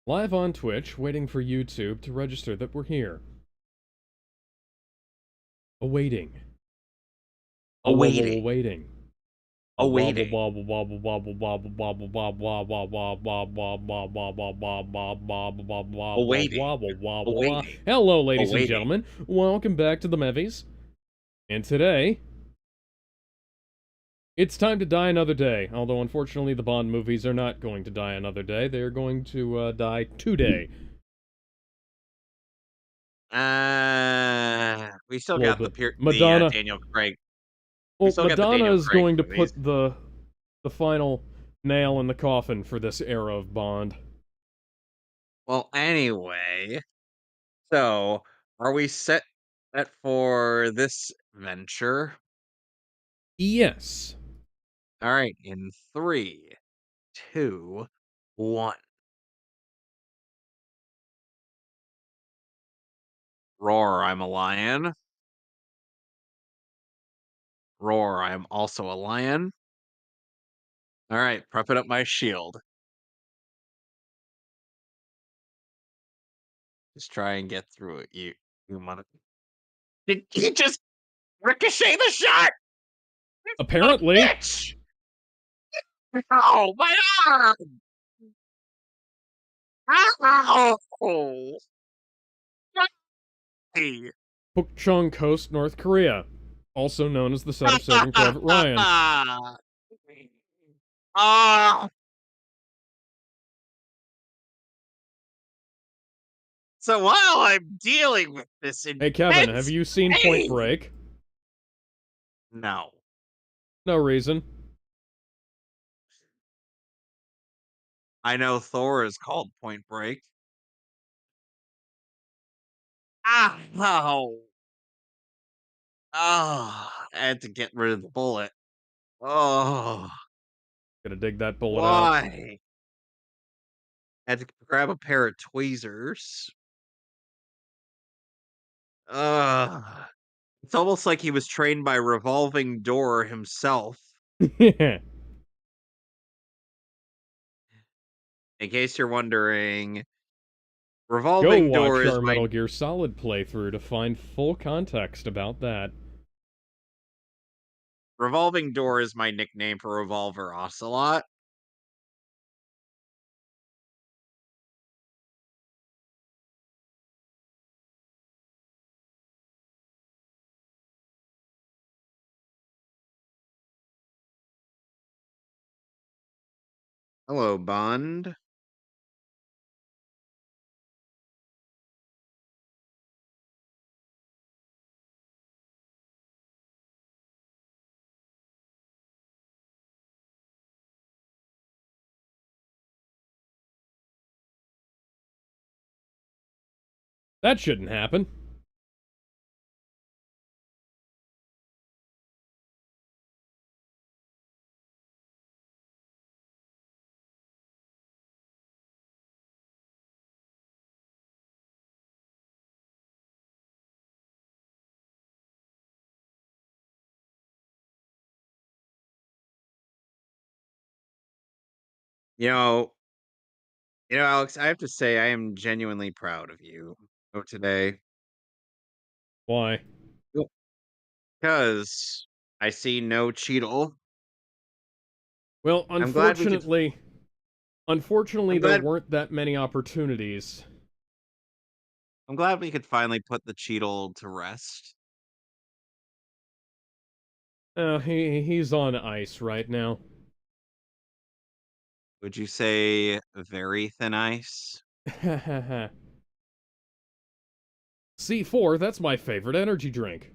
Live on Twitch, waiting for YouTube to register that we're here. Awaiting. Awaiting. Awaiting. Wobble Awaiting. wobble wobble wobble wobble wobble wobble wobble wobble wobble Awaiting. wobble wobble. Awaiting. Hello, ladies and Awaiting. gentlemen. Welcome back to the Mehvies. And today, it's time to die another day. Although, unfortunately, the Bond movies are not going to die another day. They are going to die today. We still A little got bit. the Madonna. Daniel Craig. We Well, still got the Madonna Daniel is Craig going to movies. put the final nail in the coffin for this era of Bond. Well, anyway, so are we set for this venture? Yes. All right, in three, two, one. Roar, I'm a lion. Roar, I'm also a lion. All right, prepping up my shield. Just try and get through it. You mother. Did he just ricochet the shot? A Apparently. bitch! Ow, my arm! Ow! Hey. Pukchon Coast, North Korea. Also known as the set of Saving Private Ryan. Ah! So while I'm dealing with this Hey, Kevin, have intense you seen Point pain, Break? no, No reason. I know Thor is called Point Break. Ah, no. Oh, I had to get rid of the bullet. Oh, Gonna dig that bullet out. why? Had to grab a pair of tweezers. Ugh. It's almost like he was trained by Revolving Door himself. In case you're wondering, Go Revolving Door watch is our my Metal Gear Solid playthrough to find full context about that. Revolving Door is my nickname for Revolver Ocelot. Hello, Bond. That shouldn't happen. You know, Alex, I have to say I am genuinely proud of you today. Why? Because I see no Cheetle. Well, I'm glad we could unfortunately, I'm there glad weren't that many opportunities. I'm glad we could finally put the Cheetle to rest. He's on ice right now. Would you say very thin ice? C4, that's my favorite energy drink.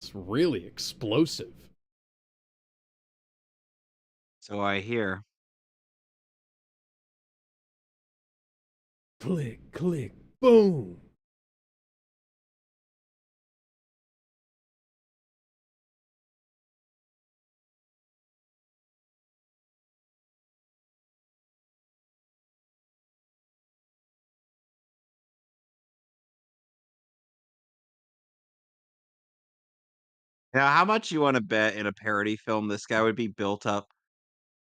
It's really explosive. So I hear. Click, click, boom. Now, how much you want to bet in a parody film this guy would be built up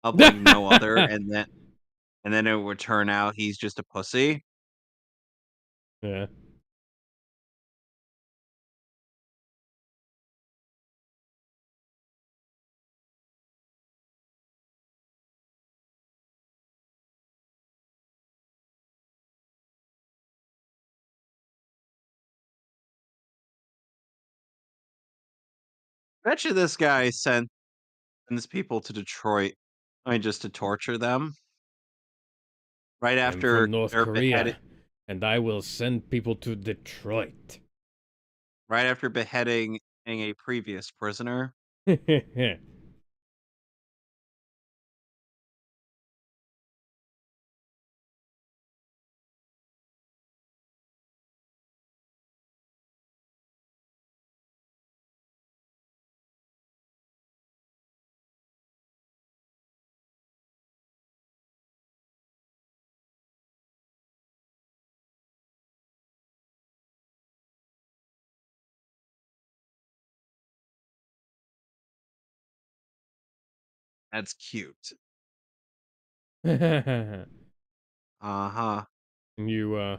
of like no other, and then it would turn out he's just a pussy. Yeah. Bet you this guy sends people to Detroit, I mean, just to torture them right I'm after from North they're beheaded, Korea, and I will send people to Detroit. right after beheading a previous prisoner. That's cute. Uh-huh. you,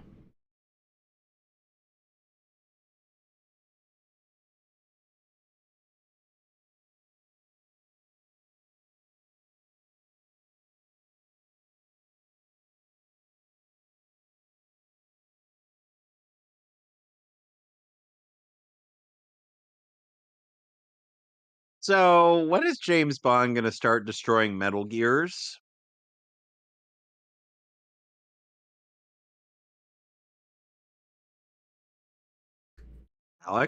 So, when is James Bond gonna start destroying Metal Gears?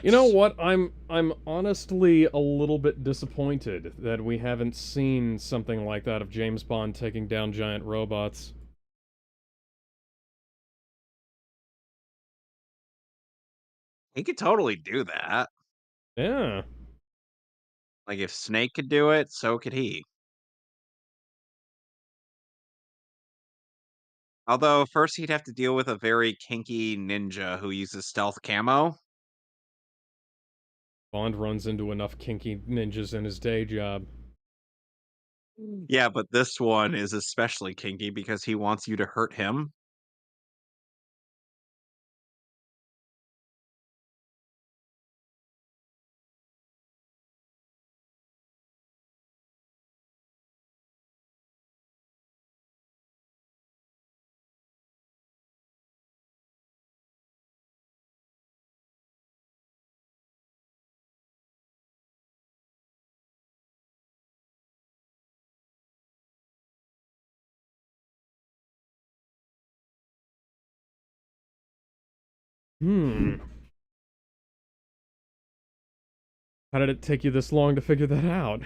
You know Alex? what? I'm honestly a little bit disappointed that we haven't seen something like that of James Bond taking down giant robots. He could totally do that. Yeah. Like, if Snake could do it, so could he. Although, first he'd have to deal with a very kinky ninja who uses stealth camo. Bond runs into enough kinky ninjas in his day job. Yeah, but this one is especially kinky because he wants you to hurt him. Hmm. How did it take you this long to figure that out?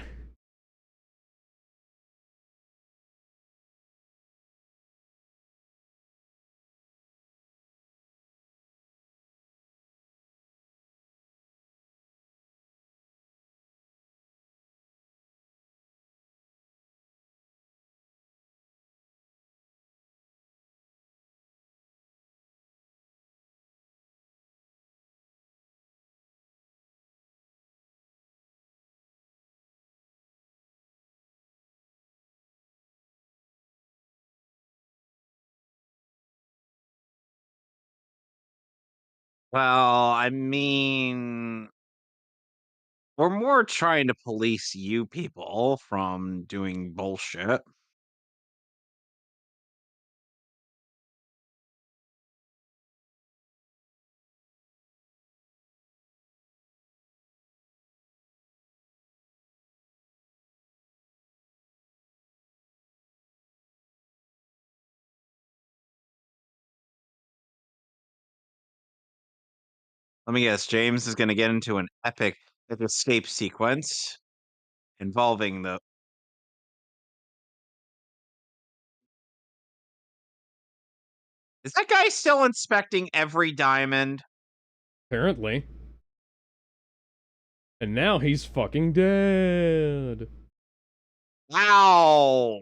Well, I mean, we're more trying to police you people from doing bullshit. Let me guess, James is going to get into an epic escape sequence involving the. Is that guy still inspecting every diamond? Apparently. And now he's fucking dead. Wow.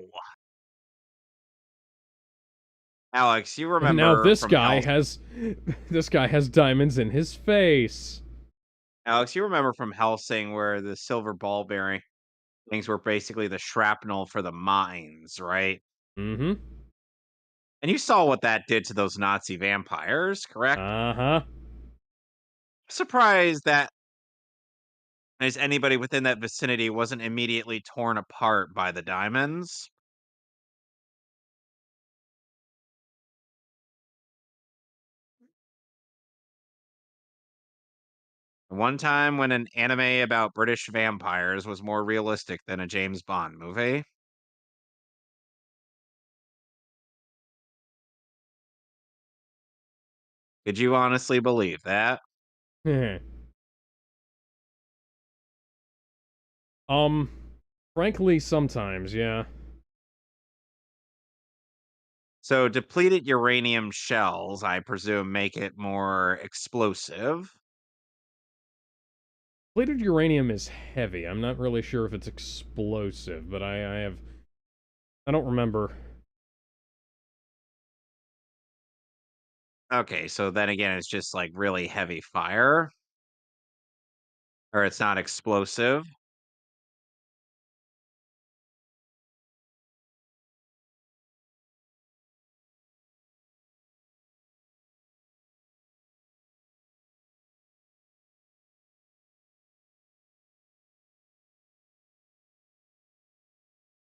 Alex, you And now remember this from guy Hell. has this guy has diamonds in his face. Alex, you remember from Helsing where the silver ball bearing Things were basically the shrapnel for the mines, right? Mm-hmm. And you saw what that did to those Nazi vampires, correct? Uh-huh. Surprised that as anybody within that vicinity wasn't immediately torn apart by the diamonds. One time when an anime about British vampires was more realistic than a James Bond movie. Could you honestly believe that? um, Frankly, sometimes, yeah. So, depleted uranium shells, I presume, make it more explosive. Plated uranium is heavy. I'm not really sure if it's explosive, but I don't remember. Okay, so then again, it's just like really heavy fire, or it's not explosive.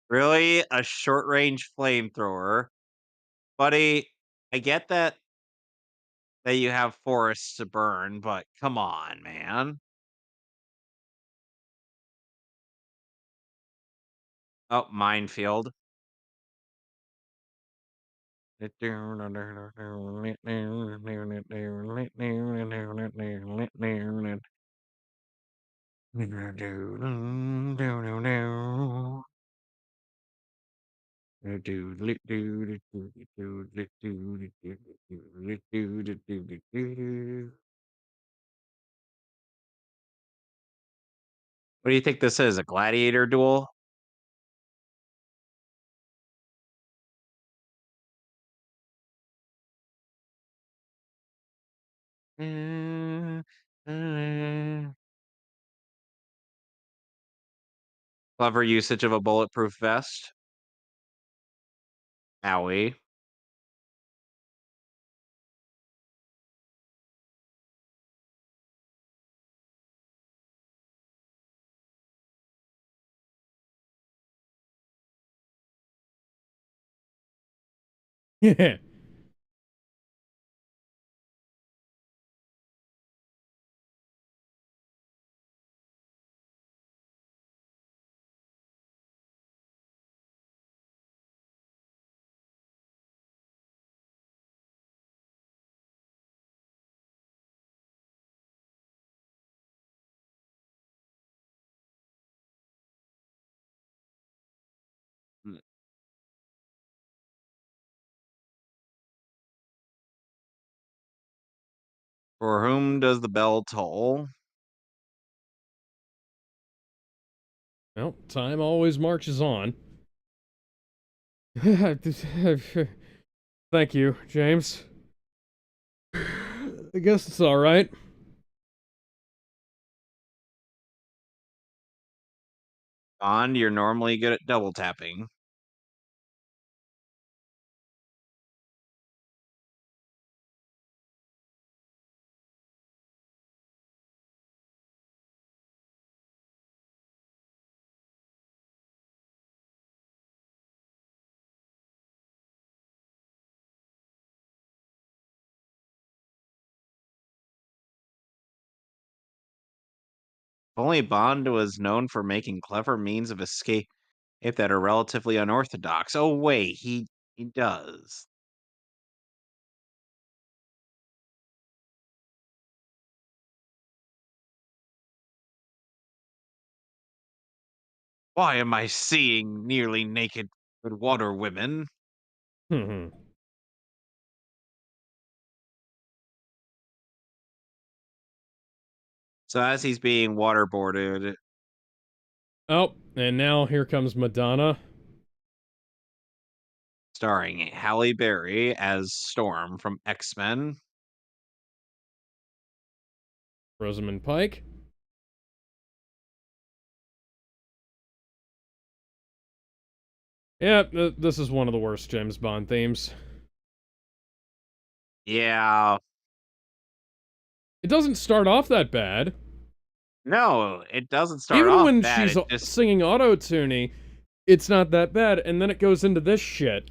Really? A short range flamethrower? Buddy, I get that you have forests to burn, but come on, man. Oh, minefield. What do you think this is? A gladiator duel? Clever usage of a bulletproof vest. Owie. Yeah. Mm. For whom does the bell toll? Well, time always marches on. Thank you, James. I guess it's all right. Bond, you're normally good at double tapping. If only Bond was known for making clever means of escape that are relatively unorthodox. Oh wait, he does. Why am I seeing nearly naked water women? So as he's being waterboarded, Oh, and now here comes Madonna. starring Halle Berry as Storm from X-Men. Rosamund Pike. Yeah, this is one of the worst James Bond themes. Yeah. It doesn't start off that bad. No, it doesn't start Even off when bad, she's it just singing auto-tuning, it's not that bad, and then it goes into this shit.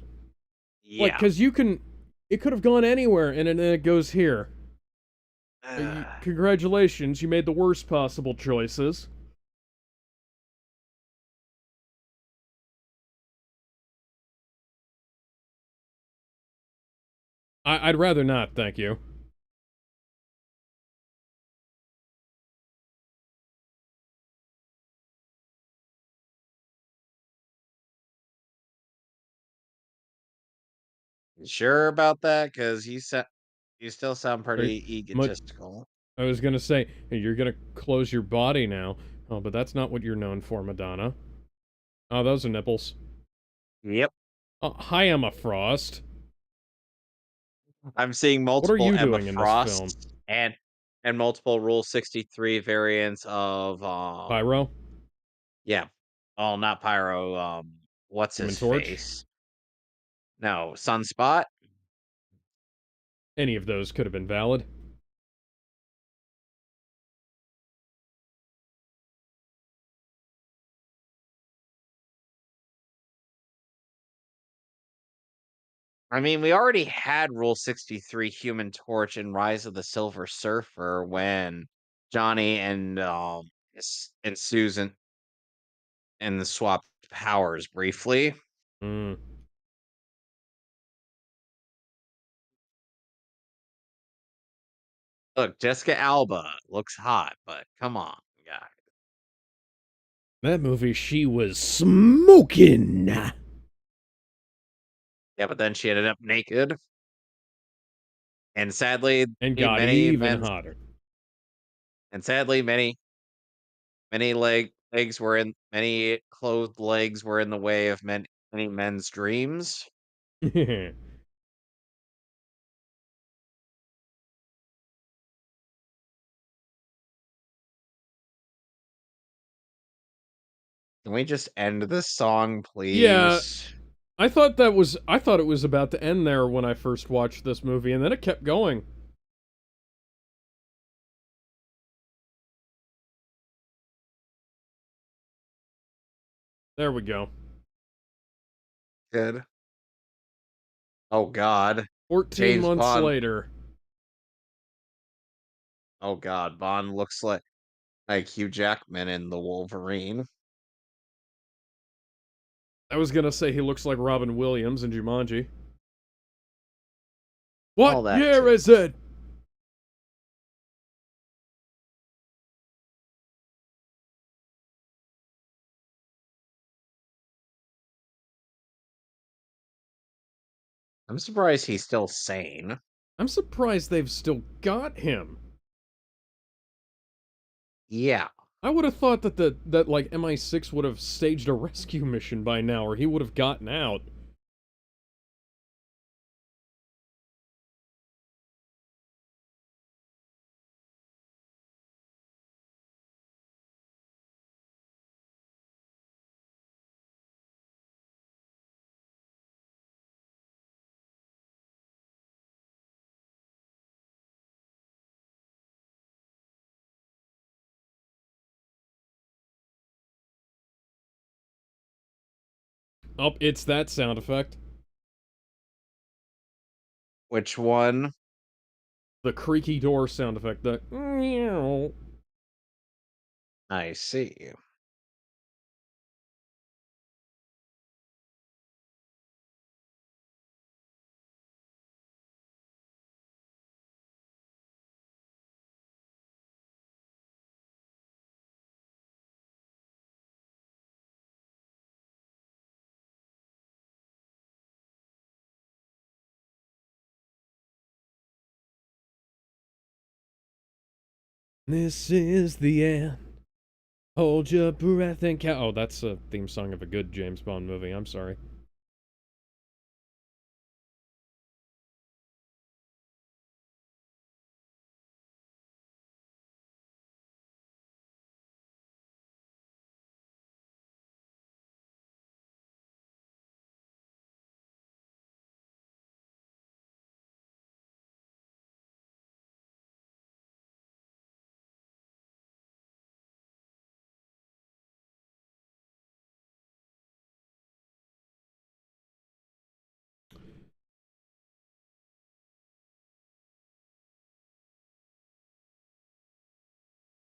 Like, yeah. cause you can, it could have gone anywhere, and then it goes here. Congratulations, you made the worst possible choices. I'd rather not, thank you. You sure about that? Because you still sound Right? pretty egotistical. I was gonna say, hey, you're gonna close your body now. Oh, but that's not what you're known for, Madonna. Oh, those are nipples. Yep. Oh, hi, Emma Frost. I'm seeing What are multiple you Emma doing in this film? Frosts and multiple Rule 63 variants of, Pyro? yeah. Oh, not Pyro, what's Human his Torch? face? No, Sunspot? Any of those could have been valid. I mean, we already had Rule 63 Human Torch in Rise of the Silver Surfer when Johnny and Susan and the swapped powers briefly. Hmm. Look, Jessica Alba looks hot, but come on, guy. That movie, she was smoking! Yeah, but then she ended up naked, and sadly, And got many even men's hotter. and sadly many legs were in many clothed legs were in the way of many men's dreams. Can we just end this song, Yeah, please? I thought it was about to end there when I first watched this movie, and then it kept going. There we go. Good. Oh God. 14 James months Bond. later. Oh God, Bond looks like Hugh Jackman in the Wolverine. I was gonna say he looks like Robin Williams in Jumanji. What All that year too. is it? I'm surprised he's still sane. I'm surprised they've still got him. Yeah. I would have thought that that like MI6 would have staged a rescue mission by now, or he would have gotten out. Oh, it's that sound effect. Which one? The creaky door sound effect. The meow. I see. This is the end. Hold your breath and count. Oh, that's a theme song of a good James Bond movie. I'm sorry.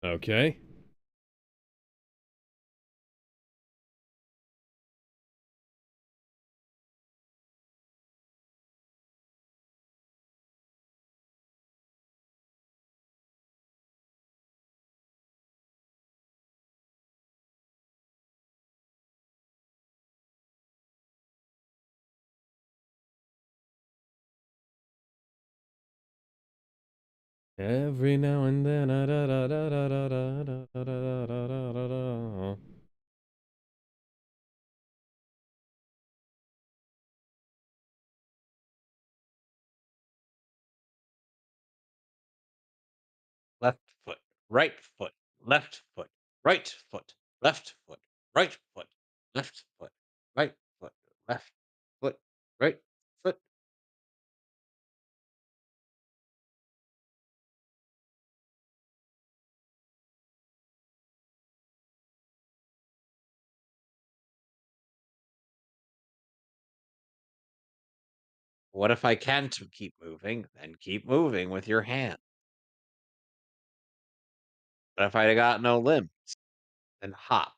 Okay. Every now and then, da da da da da da da da da da da da. Left foot, right foot, left foot, right foot, left foot, right foot, left foot, right foot, left foot, right foot. What if I can't keep moving? Then keep moving with your hand. But if I got no limbs, then hop.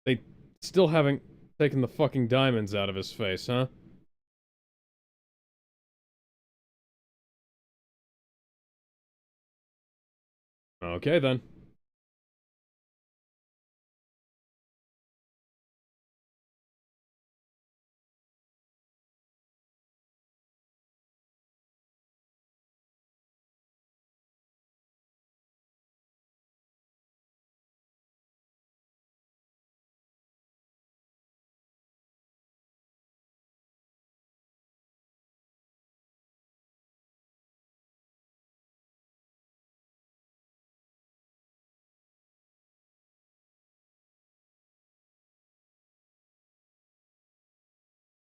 They still haven't taken the fucking diamonds out of his face, huh? Okay then.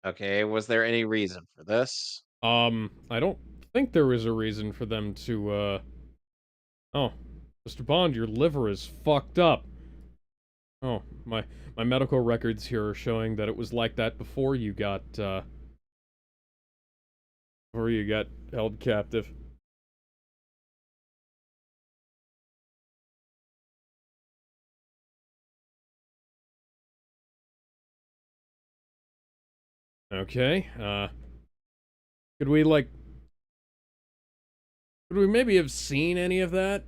Okay, was there any reason for this? I don't think there is a reason for them to, Oh, Mr. Bond, your liver is fucked up. Oh, my medical records here are showing that it was like that before you got held captive. Okay, could we, like, could we maybe have seen any of that,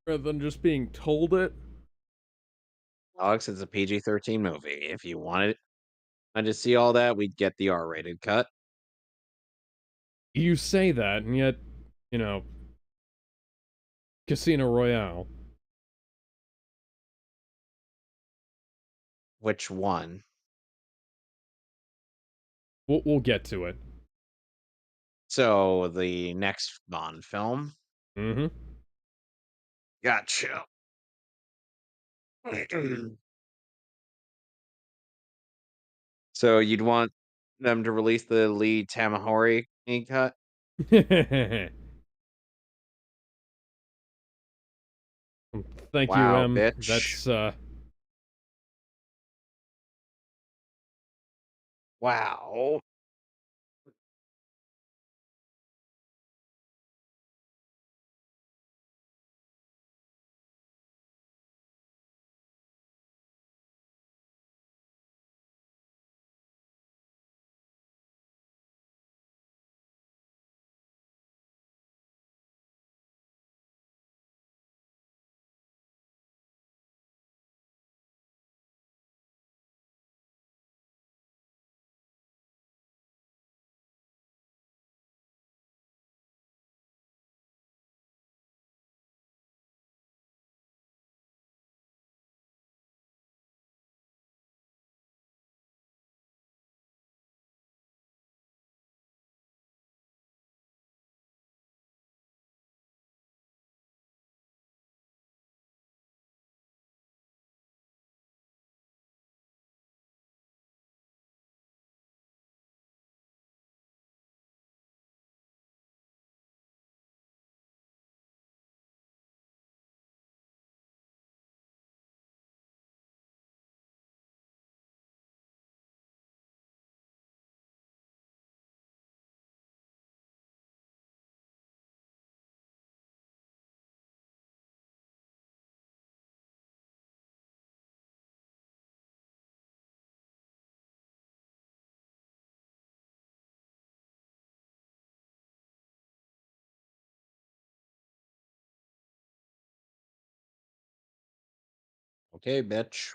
rather than just being told it? Alex, it's a PG-13 movie. If you wanted to see all that, we'd get the R-rated cut. You say that, and yet, you know, Casino Royale. Which one? We'll get to it. So the next Bond film. Mm-hmm. Gotcha. So you'd want them to release the Lee Tamahori cut? Thank you, Wow, M. bitch. That's, Wow. Okay, bitch.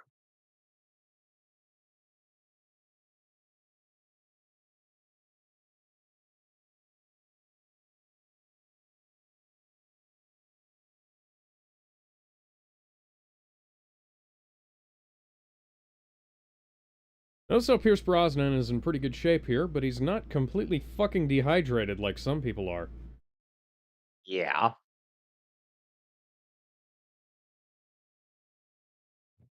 Notice how Pierce Brosnan is in pretty good shape here, but he's not completely fucking dehydrated like some people are. Yeah.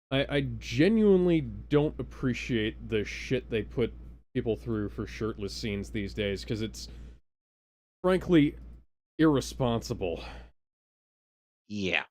I genuinely don't appreciate the shit they put people through for shirtless scenes these days, because it's frankly irresponsible. Yeah.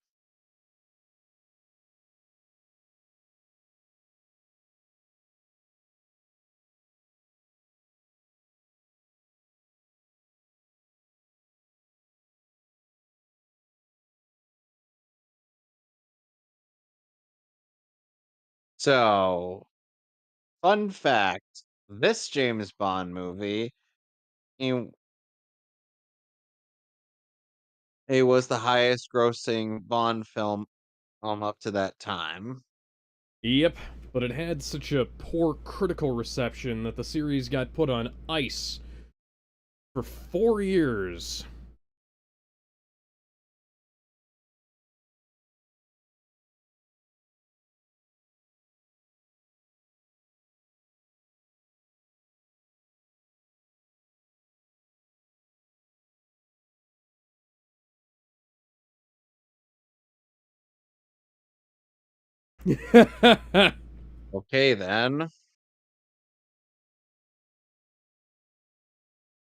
So, fun fact, this James Bond movie, it, it was the highest grossing Bond film up to that time. Yep, but it had such a poor critical reception that the series got put on ice for 4 years. Okay, then.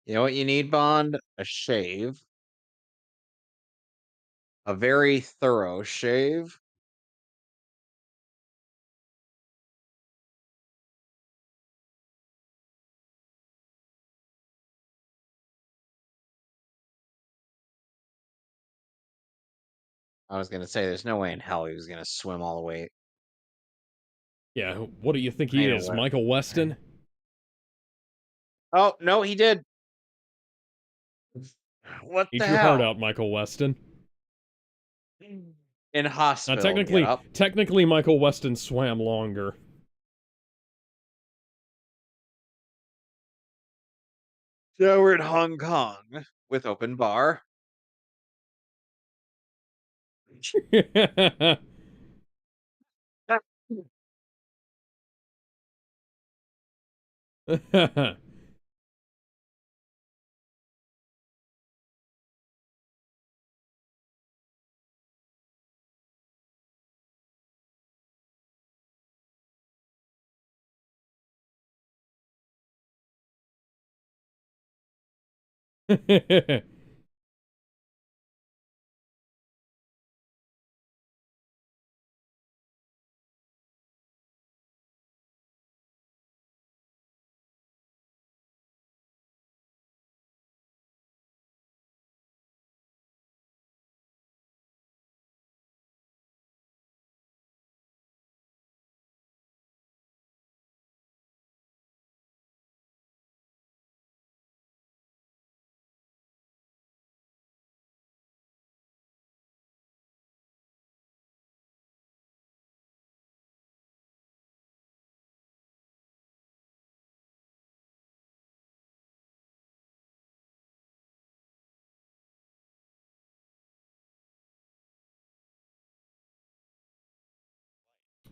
You know what you need, Bond? A shave. A very thorough shave. I was going to say, there's no way in hell he was going to swim all the way. Yeah, what do you think I he know is, what. Michael Weston? Oh, no, he did. What Eat the your heart hell? out, Michael Weston. In Now, hospital, get technically, up. technically, Michael Weston swam longer. So we're in Hong Kong with open bar.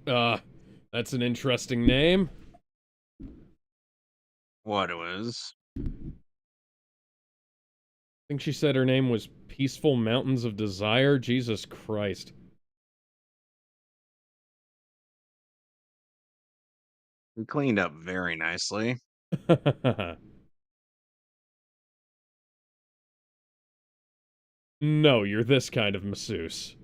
uh, that's an interesting name. What it was? I think she said her name was Peaceful Mountains of Desire. Jesus Christ. We cleaned up very nicely. No, you're this kind of masseuse.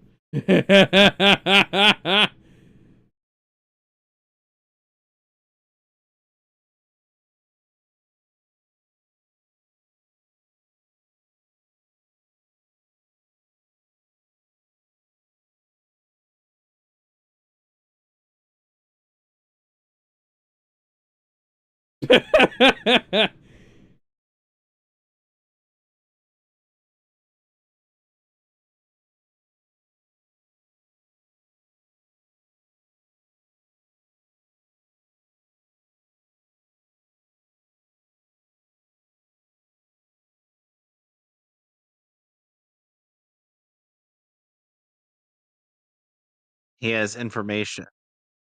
He has information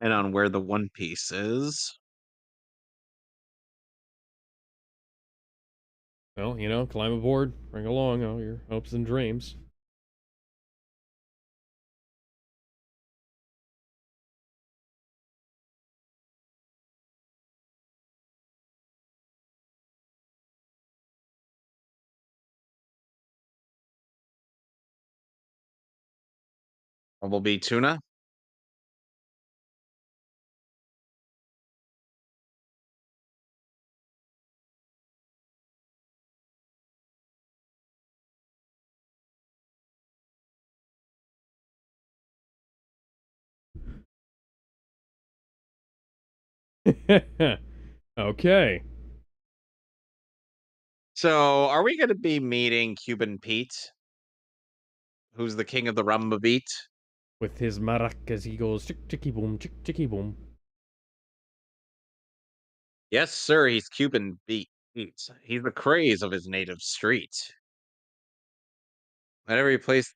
and on where the One Piece is. Well, you know, climb aboard, bring along all your hopes and dreams. Bumblebee tuna. Okay. So, are we going to be meeting Cuban Pete, who's the king of the rumba beat? With his maracas, he goes chick chicky boom, chick chicky boom. Yes, sir. He's Cuban Pete. He's the craze of his native street. Whenever he plays,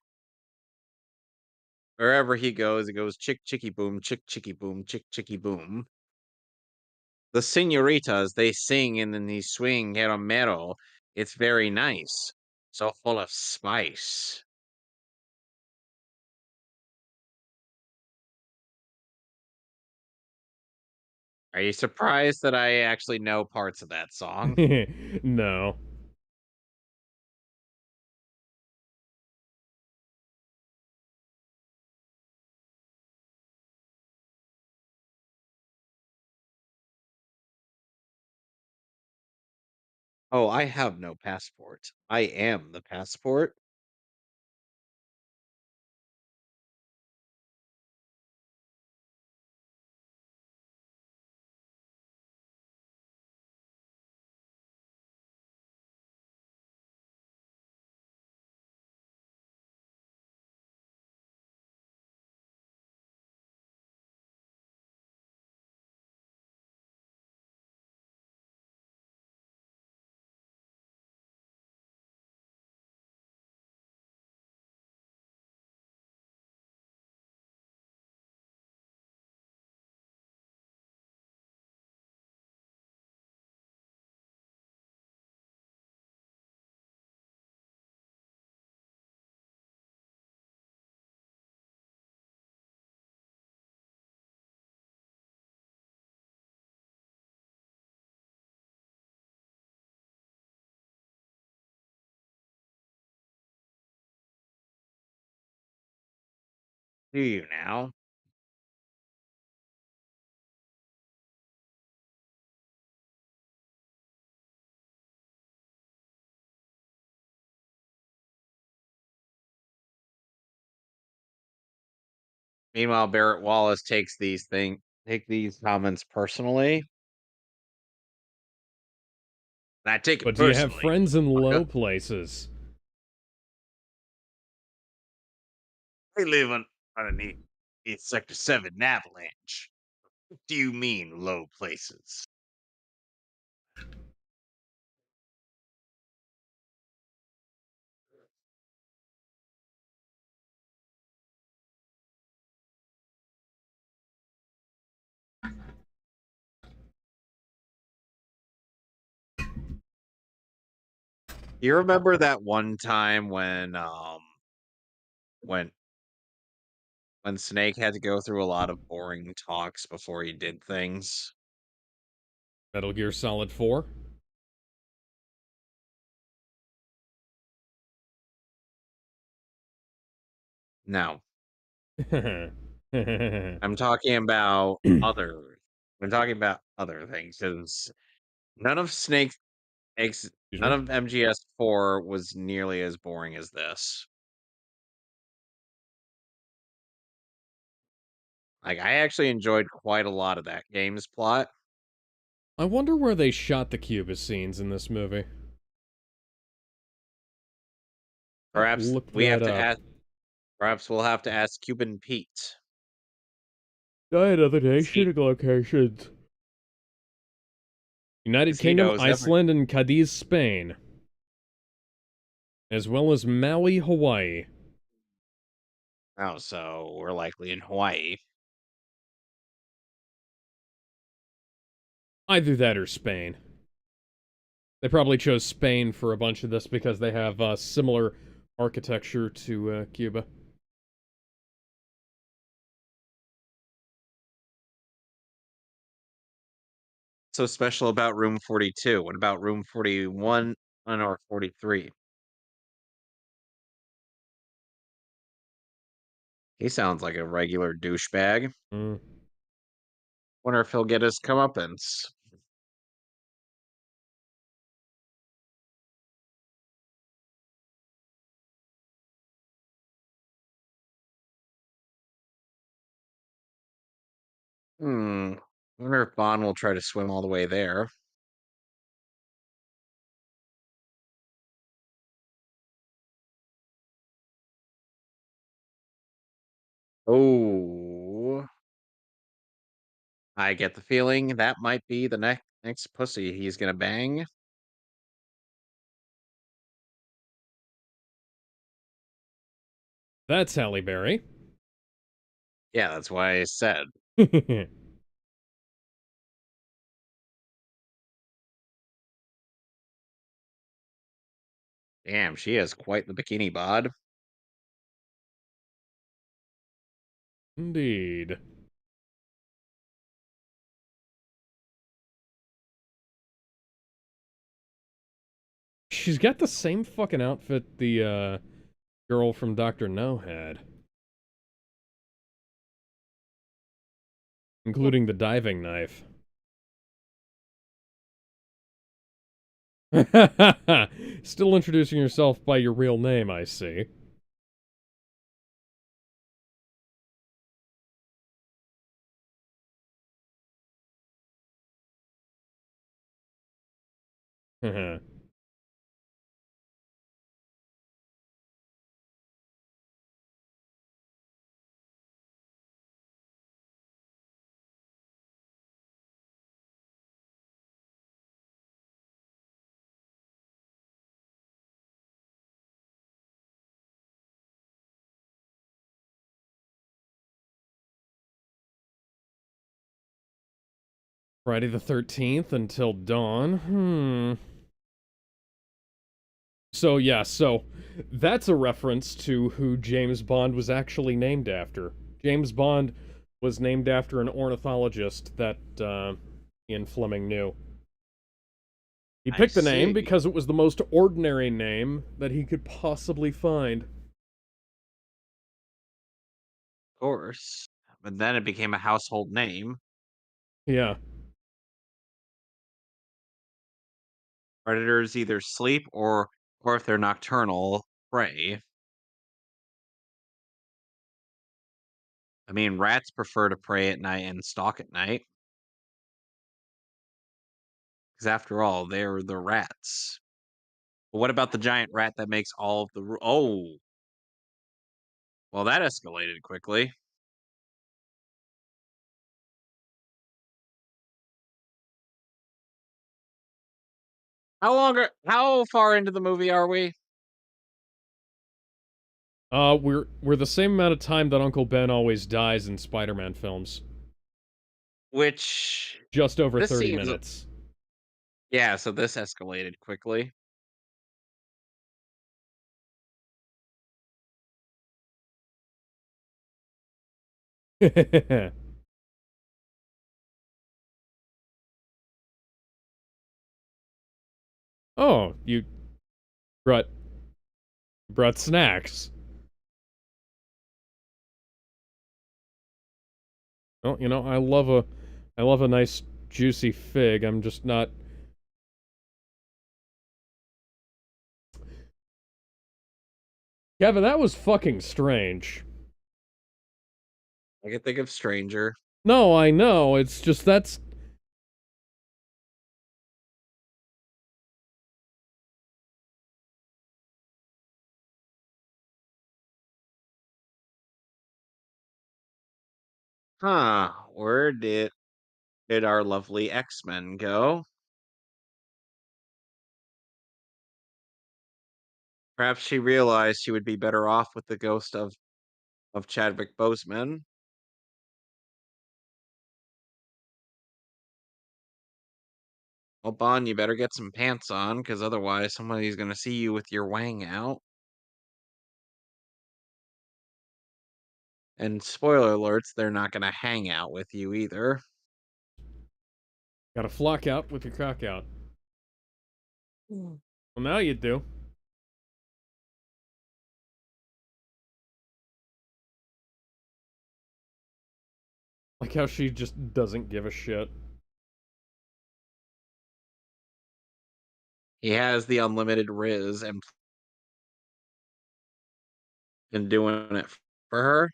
wherever he goes chick chicky boom, chick chicky boom, chick chicky boom. The senoritas, they sing and then they swing Romero. It's very nice. So full of spice. Are you surprised that I actually know parts of that song? No. Oh, I have no passport. I am the passport. Do you now? Meanwhile, Barrett Wallace take these comments personally. And I take it But do you have personally. friends in Fucker. low places? I live on underneath it's Sector 7 Avalanche. What do you mean low places? You remember that one time when when Snake had to go through a lot of boring talks before he did things? Metal Gear Solid 4? No. I'm talking about other I'm talking about other things because none of Snake's Excuse none me? of MGS4 was nearly as boring as this. Like I actually enjoyed quite a lot of that game's plot. I wonder where they shot the Cubist scenes in this movie. I'll Perhaps look we have that to up. ask perhaps we'll have to ask Cuban Pete. Diet other day, 'Cause he shooting locations. United 'cause he Kingdom, knows everything. Iceland, and Cadiz, Spain. As well as Maui, Hawaii. Oh, so we're likely in Hawaii. Either that or Spain. They probably chose Spain for a bunch of this because they have similar architecture to Cuba. So special about room 42. What about room 41 or 43? He sounds like a regular douchebag. Mm. Wonder if he'll get his comeuppance. Hmm. Wonder if Bond will try to swim all the way there. Oh, I get the feeling that might be the next pussy he's gonna bang. That's Halle Berry. Yeah, that's why I said. Damn, she has quite the bikini bod. Indeed. She's got the same fucking outfit the girl from Doctor No had, including the diving knife. Still introducing yourself by your real name, I see. Friday the 13th until dawn. So that's a reference to who James Bond was actually named after. James Bond was named after an ornithologist that Ian Fleming knew. He I picked the name see. because it was the most ordinary name that he could possibly find. Of course. But then it became a household name. Yeah. Predators either sleep or if they're nocturnal, prey. I mean, rats prefer to prey at night and stalk at night. Because after all, they're the rats. But what about the giant rat that makes all of the oh, well, that escalated quickly. How far into the movie are we? We're the same amount of time that Uncle Ben always dies in Spider-Man films. Which Just over this 30 seems minutes. yeah, so this escalated quickly. Oh, you brought brought snacks. Well, I love a nice juicy fig. I'm just not. Kevin, that was fucking strange. I can think of stranger. No, I know. It's just that's Huh, where did our lovely X-Men go? Perhaps she realized she would be better off with the ghost of of Chadwick Boseman. Well, Bond, you better get some pants on, because otherwise somebody's gonna see you with your wang out. And spoiler alerts, they're not gonna hang out with you either. Gotta flock out with your cock out. Mm. Well, now you do. Like how she just doesn't give a shit. He has the unlimited riz and been doing it for her.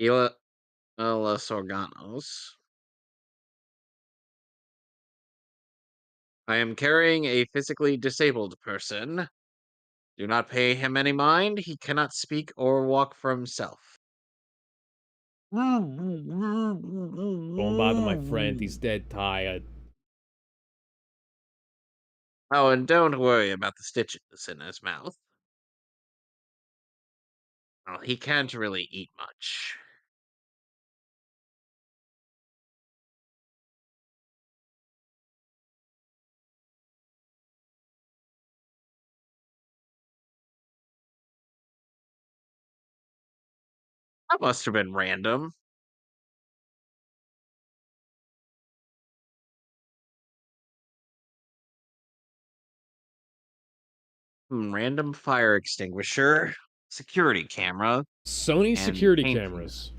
Ila Los Organos. I am carrying a physically disabled person. Do not pay him any mind. He cannot speak or walk for himself. Don't bother my friend, he's dead tired. Oh, and don't worry about the stitches in his mouth. Well, he can't really eat much. That must have been random. Random fire extinguisher, security camera, Sony and security painting. cameras.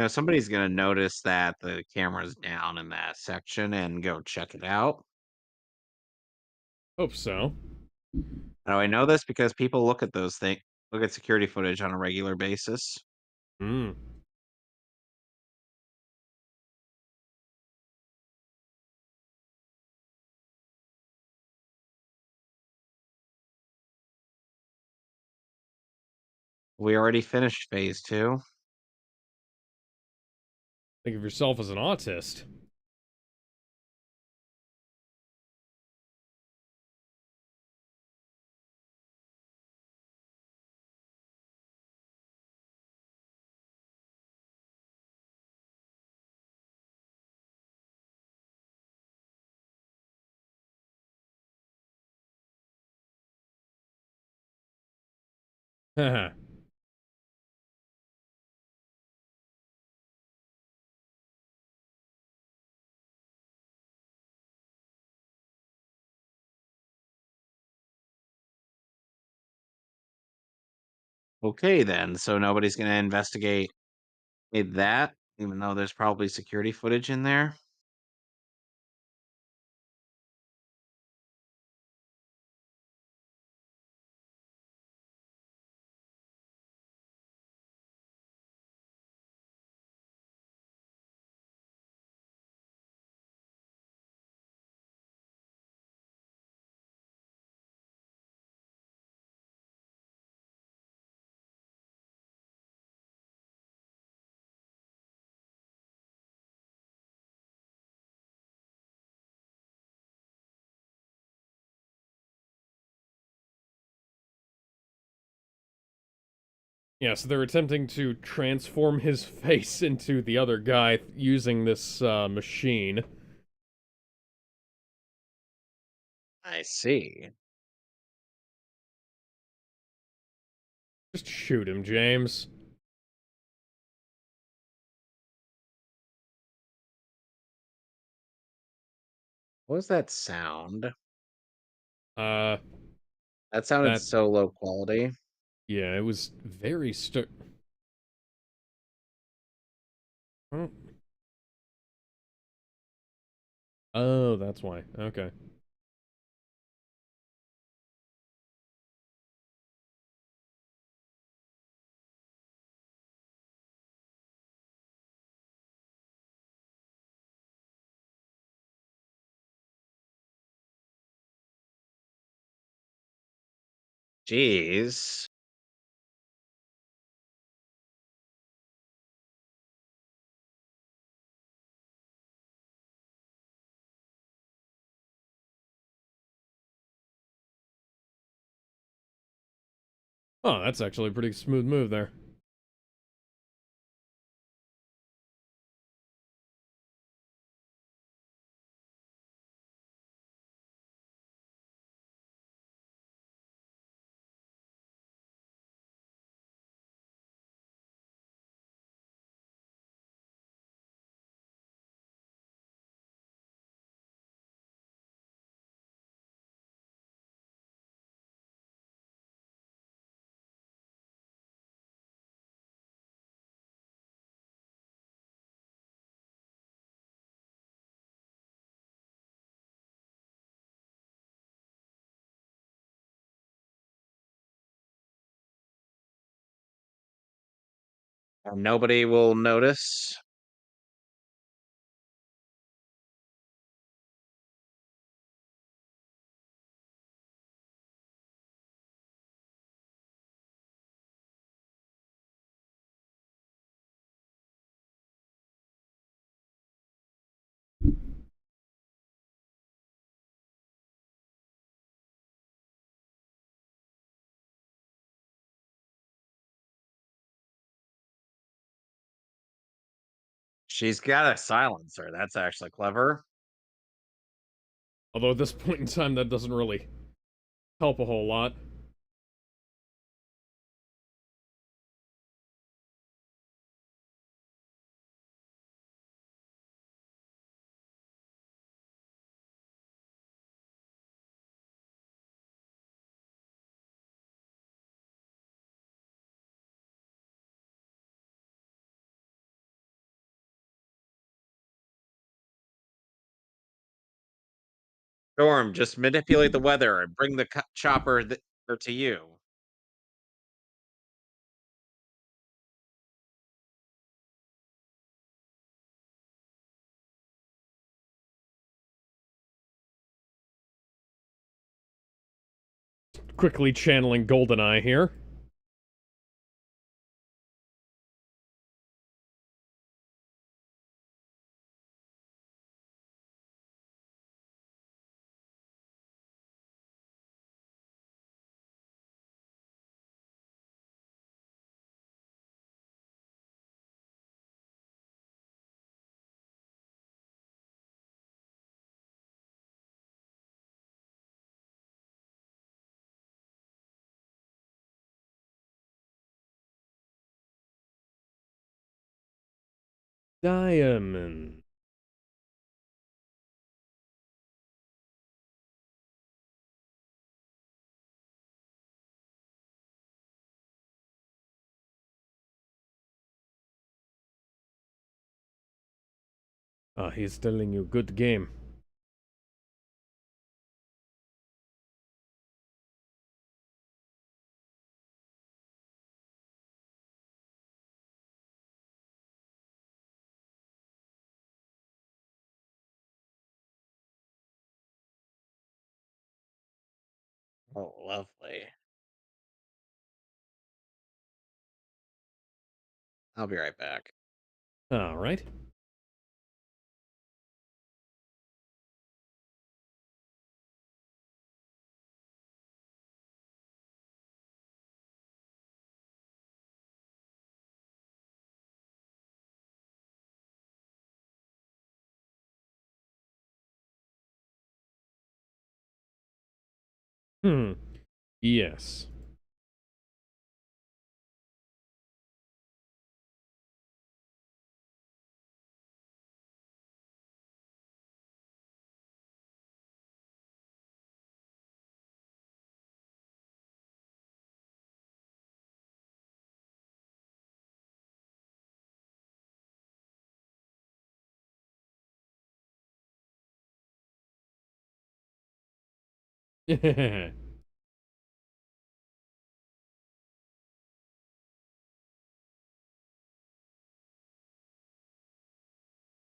Somebody's gonna notice that the camera's down in that section and go check it out. Hope so. How do I know this? Because people look at those things, look at security footage on a regular basis. Hmm. We already finished phase two. Think of yourself as an autist. Haha. Okay, then. So nobody's gonna investigate that, even though there's probably security footage in there. Yeah, so they're attempting to transform his face into the other guy using this machine. I see. Just shoot him, James. What was that sound? Uh, That sounded that, so low quality. yeah, it was very oh, Oh, that's why. Okay. Jeez. Oh, that's actually a pretty smooth move there. And nobody will notice. She's got a silencer. That's actually clever. Although at this point in time, that doesn't really help a whole lot. Storm, just manipulate the weather and bring the chopper to you. Quickly channeling Goldeneye here. Diamond. Ah, he's telling you good game. Oh, lovely. I'll be right back. Alright. Hmm. Yes.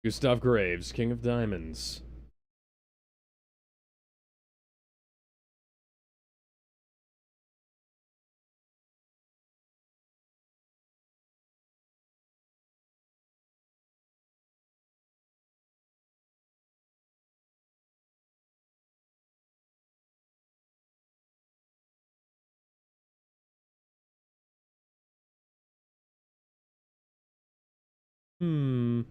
Gustav Graves, King of Diamonds. Hmm.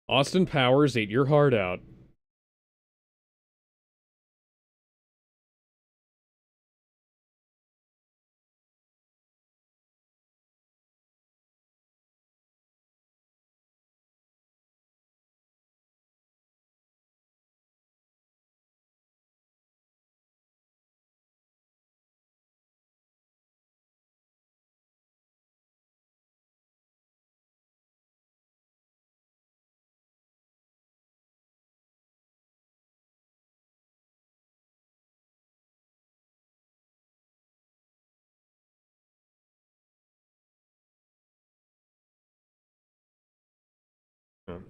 Austin Powers ate your heart out.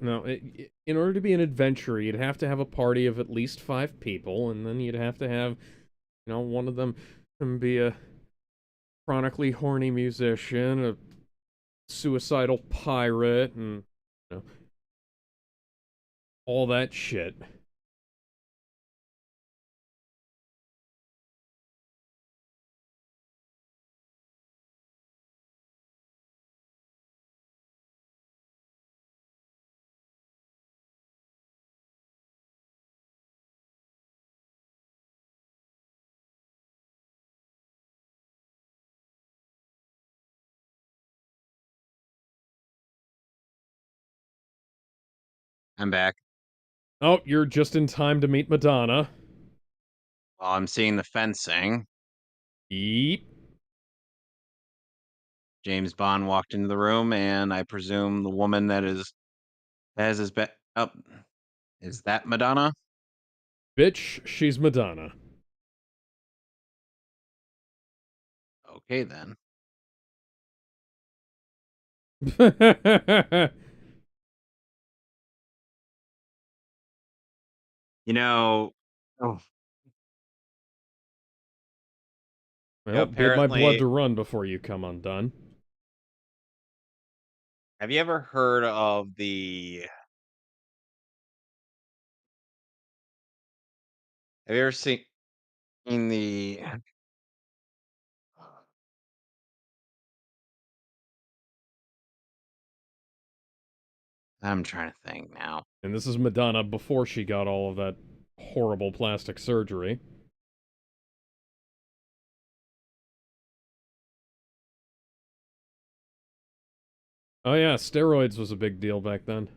No, in order to be an adventurer, you'd have to have a party of at least 5 people, and then you'd have to have, one of them be a chronically horny musician, a suicidal pirate, and you know, all that shit. I'm back. Oh, you're just in time to meet Madonna. While I'm seeing the fencing, Yeep. James Bond walked into the room, and I presume the woman that is has his bet up is that Madonna? Bitch, she's Madonna. Okay then. You know, oh, Well, bid my blood apparently, to run before you come undone. have you ever heard of the? Have you ever seen the? I'm trying to think now. And this is Madonna before she got all of that horrible plastic surgery. Oh yeah, steroids was a big deal back then.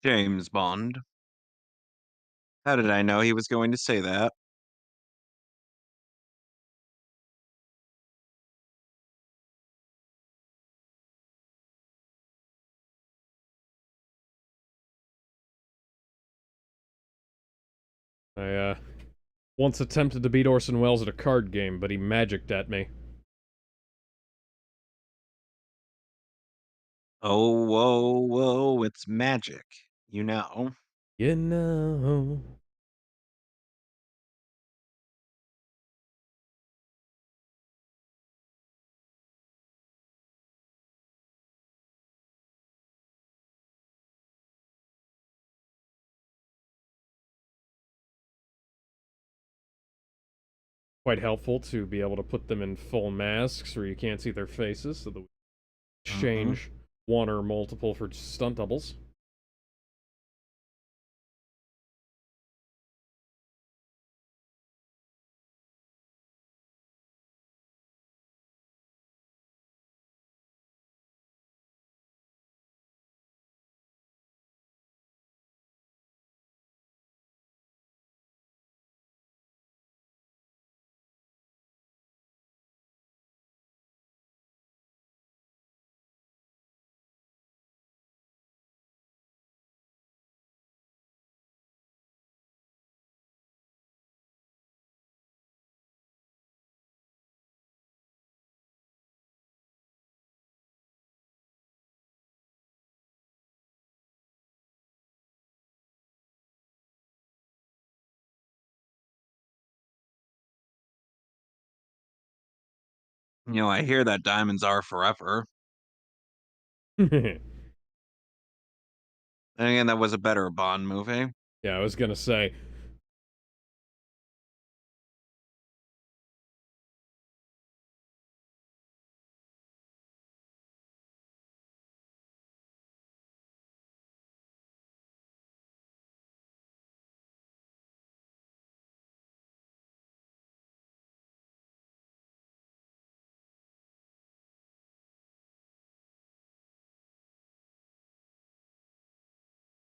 James Bond. How did I know he was going to say that? I once attempted to beat Orson Welles at a card game, but he magicked at me. Oh, whoa, whoa! It's magic. You know. You know. Quite helpful to be able to put them in full masks where you can't see their faces, so that we Hmm. exchange one or multiple for stunt doubles. I hear that diamonds are forever. Yeah, And again, that was a better Bond movie. I was gonna say.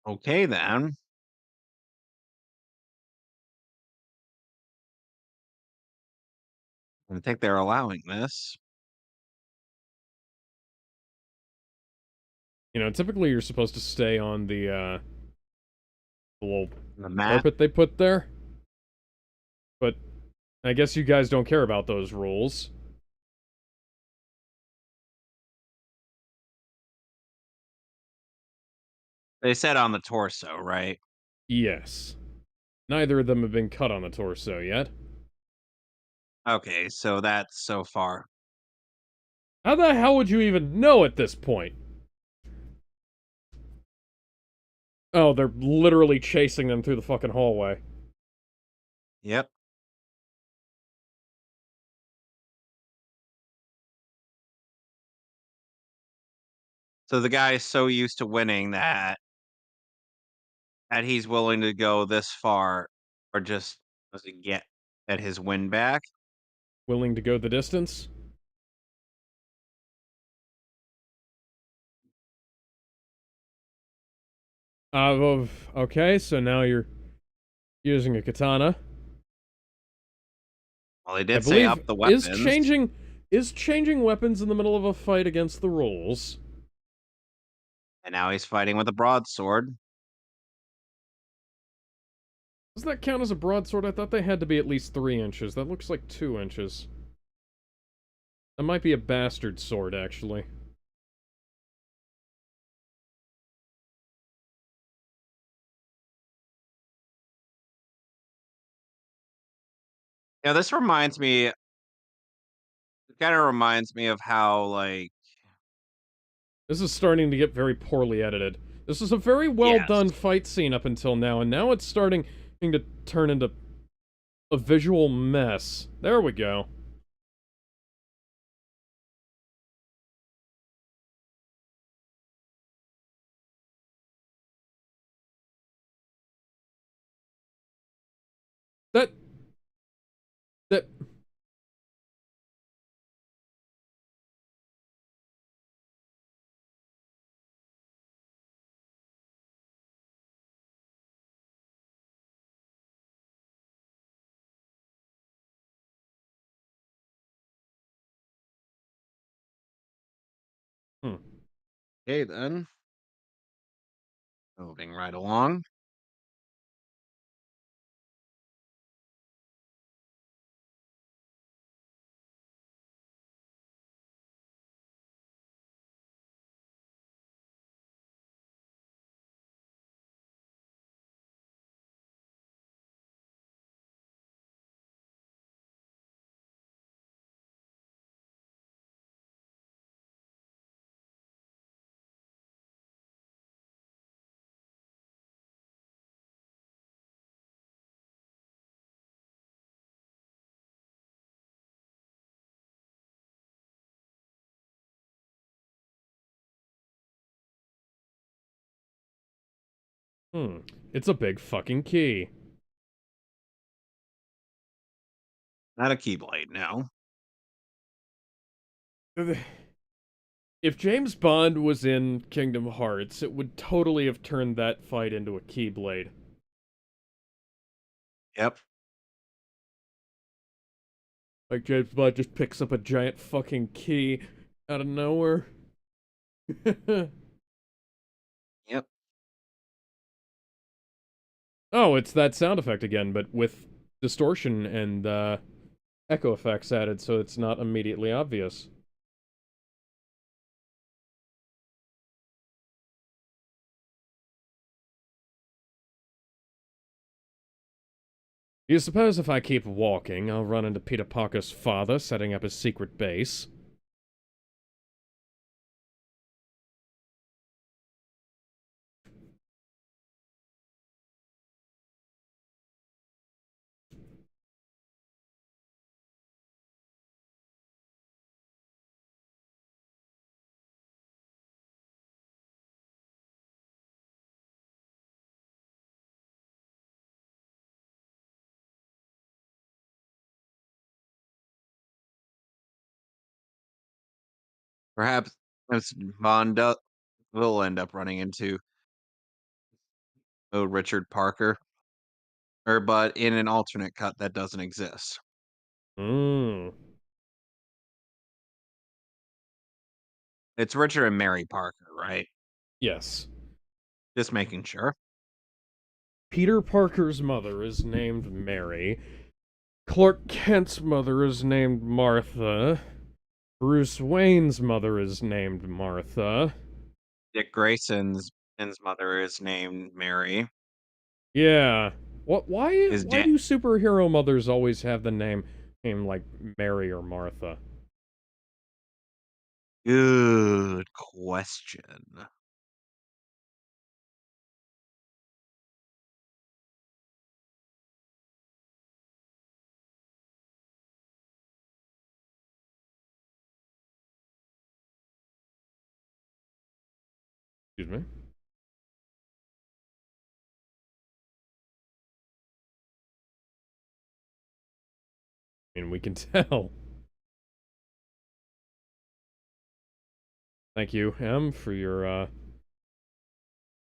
Okay, then. I think they're allowing this. Typically you're supposed to stay on the little The map. carpet they put there, but I guess you guys don't care about those rules. They said on the torso, right? Yes. Neither of them have been cut on the torso yet. Okay, so that's so far. How the hell would you even know at this point? Oh, they're literally chasing them through the fucking hallway. Yep. So the guy is so used to winning that he's willing to go this far or just doesn't get at his win back. Willing to go the distance? Okay, so now you're using a katana. Well, they I did say believe up the weapons, is changing weapons in the middle of a fight against the rules. and now he's fighting with a broadsword. Does that count as a broadsword? I thought they had to be at least 3 inches. That looks like 2 inches. That might be a bastard sword, actually. Yeah, this reminds me. It kind of reminds me of how, like, This is starting to get very poorly edited. This is a very well yes, done fight scene up until now, and now it's starting to turn into a visual mess. There we go. That that hmm. okay then. Moving right along. Hmm. It's a big fucking key. Not a keyblade, no. If James Bond was in Kingdom Hearts, it would totally have turned that fight into a keyblade. Yep. Like James Bond just picks up a giant fucking key out of nowhere. Yep. Oh, it's that sound effect again, but with distortion and echo effects added, so it's not immediately obvious. You suppose if I keep walking, I'll run into Peter Parker's father setting up his secret base? Perhaps Bond will end up running into Richard Parker, or but in an alternate cut that doesn't exist. Hmm. It's Richard and Mary Parker, right? Yes. Just making sure. Peter Parker's mother is named Mary. Clark Kent's mother is named Martha. Bruce Wayne's mother is named Martha. Dick Grayson's mother is named Mary. Yeah. What? Why? His Why dad. do superhero mothers always have the name like Mary or Martha? Good question. Excuse me. I mean, we can tell. Thank you, M, for your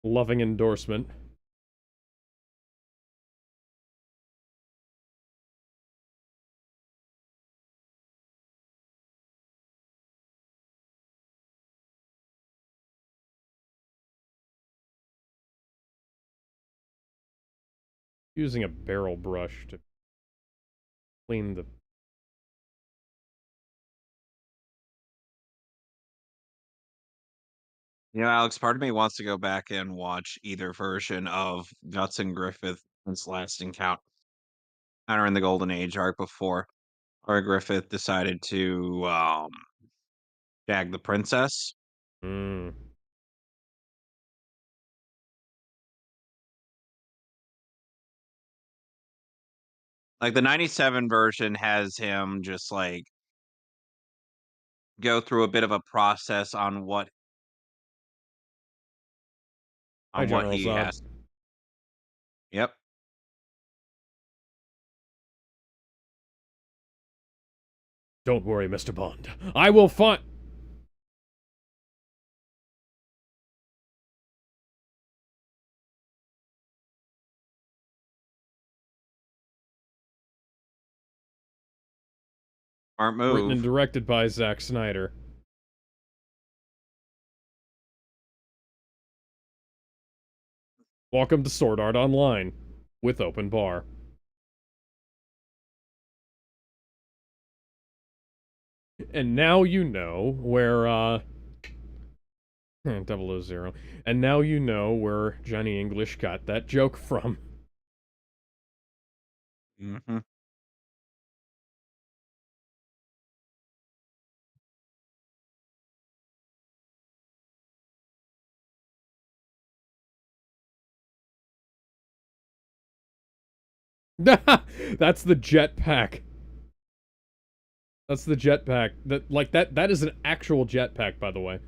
loving endorsement. Using a barrel brush to clean the. You know, Alex, part of me wants to go back and watch either version of Guts and Griffith's last encounter in the Golden Age arc before or Griffith decided to jag the princess. Hmm. Like the 97 version has him just like go through a bit of a process Hi, on what General he Zod. has. Yep. Don't worry, Mr. Bond. I will find. Smart Written and move. directed by Zack Snyder. Welcome to Sword Art Online with Open Bar. And now you know where, 000. And now you know where Johnny English got that joke from. Hmm. That's the jetpack. That's the jetpack. That is an actual jetpack, by the way.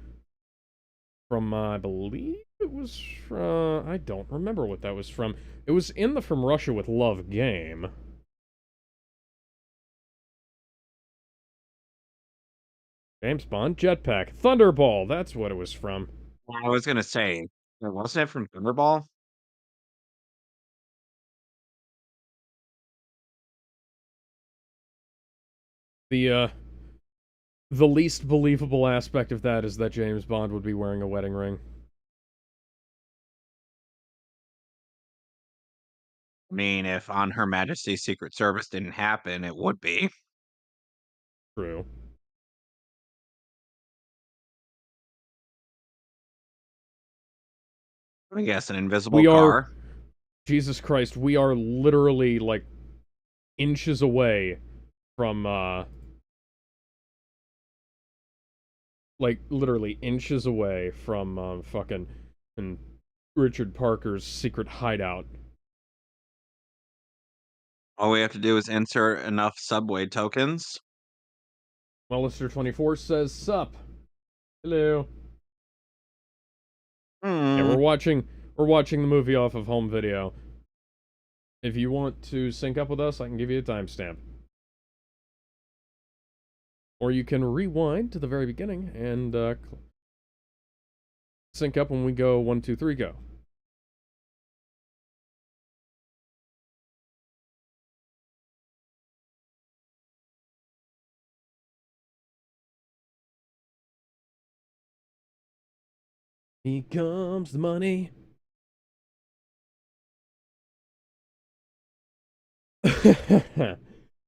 From, I believe it was from... I don't remember what that was from. It was in the From Russia with Love game. James Bond jetpack. Thunderball, that's what it was from. I was gonna say, wasn't it from Thunderball? The, the least believable aspect of that is that James Bond would be wearing a wedding ring. I mean, if on Her Majesty's Secret Service didn't happen, it would be. True. I guess an invisible We are... car. Jesus Christ, we are literally, like, inches away from, like, literally inches away from, fucking and Richard Parker's secret hideout. All we have to do is insert enough subway tokens. Mellister24 says, sup. Hello. Yeah, Hmm. we're watching the movie off of home video. If you want to sync up with us, I can give you a timestamp. Or you can rewind to the very beginning and sync up when we go 1, 2, 3, go. Here comes the money.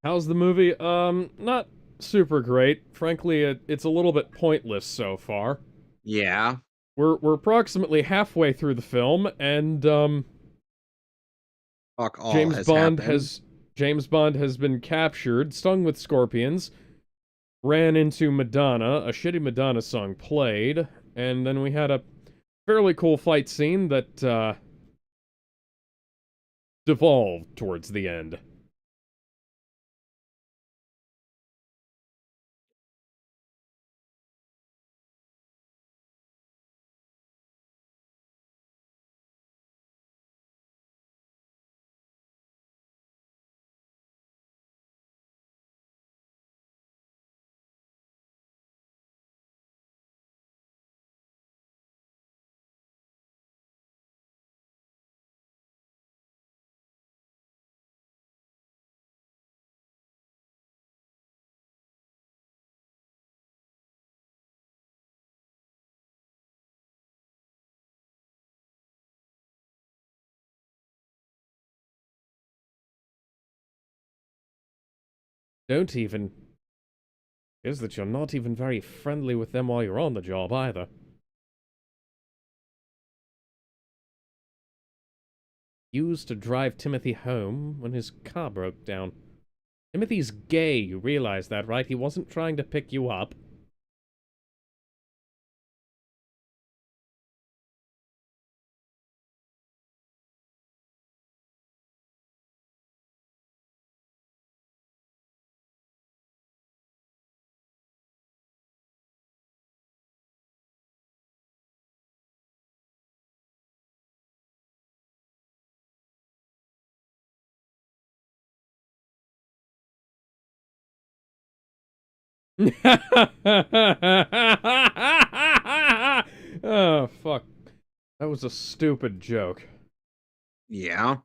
How's the movie? Not super great. Frankly, it's a little bit pointless so far. Yeah. We're approximately halfway through the film, and Fuck all James has Bond happened. has James Bond has been captured, stung with scorpions, ran into Madonna, a shitty Madonna song played, and then we had a fairly cool fight scene that devolved towards the end. Don't even. Is that you're not even very friendly with them while you're on the job either. Used to drive Timothy home when his car broke down. Timothy's gay, you realize that, right? He wasn't trying to pick you up. Oh, fuck. That was a stupid joke. Yeah.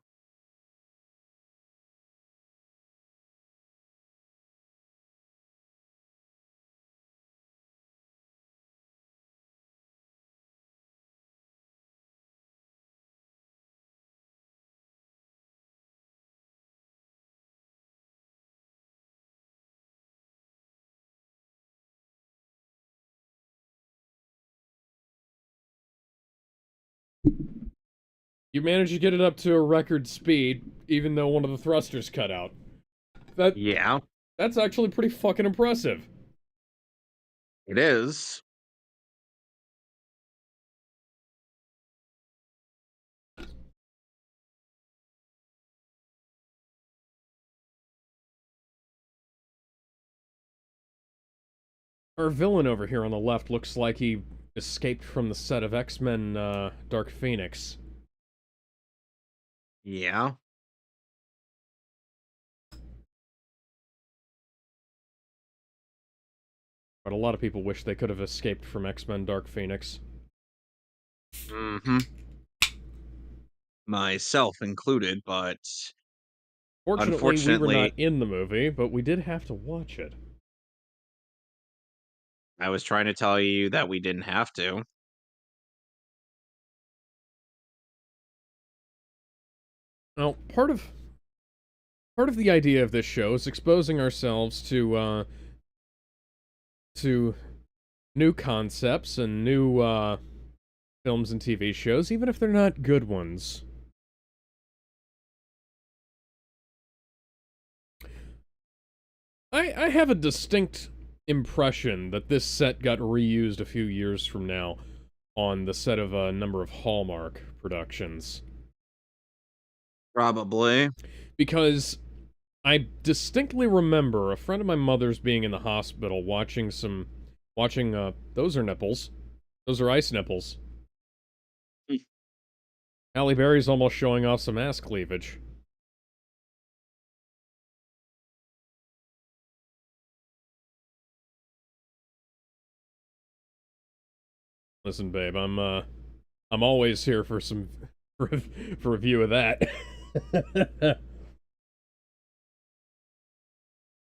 You managed to get it up to a record speed, even though one of the thrusters cut out. That Yeah. that's actually pretty fucking impressive. It is. Our villain over here on the left looks like he escaped from the set of X-Men Dark Phoenix. Yeah. But a lot of people wish they could have escaped from X-Men Dark Phoenix. Mm-hmm. Myself included, but Fortunately, we were not unfortunately, in the movie, but we did have to watch it. I was trying to tell you that we didn't have to. Now, part of the idea of this show is exposing ourselves to new concepts and new films and TV shows, even if they're not good ones. I have a distinct impression that this set got reused a few years from now on the set of a number of Hallmark productions. Probably. Because I distinctly remember a friend of my mother's being in the hospital watching, those are nipples. Those are ice nipples. Hmm. Halle Berry's almost showing off some ass cleavage. Listen, babe, I'm always here for some, for a view of that.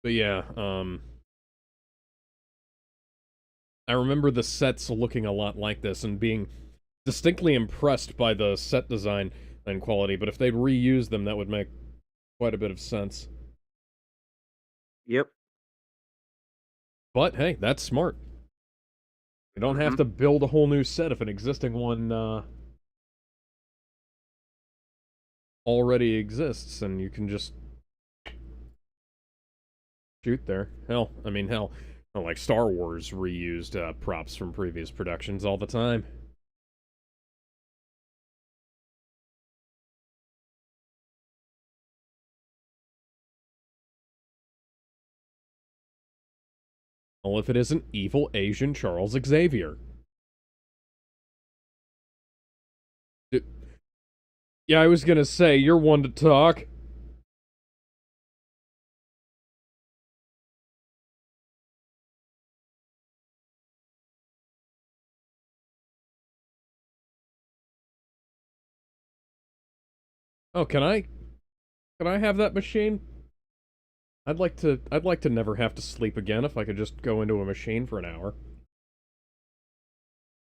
But yeah, I remember the sets looking a lot like this and being distinctly impressed by the set design and quality, but if they'd reused them, that would make quite a bit of sense. Yep. But hey, that's smart. You don't have Mhm. to build a whole new set if an existing one already exists, and you can just shoot there. Hell, I mean, hell, like Star Wars reused props from previous productions all the time. Well, if it isn't evil Asian Charles Xavier. D- Yeah, I was gonna say, you're one to talk. Oh, can I have that machine? I'd like to never have to sleep again if I could just go into a machine for an hour.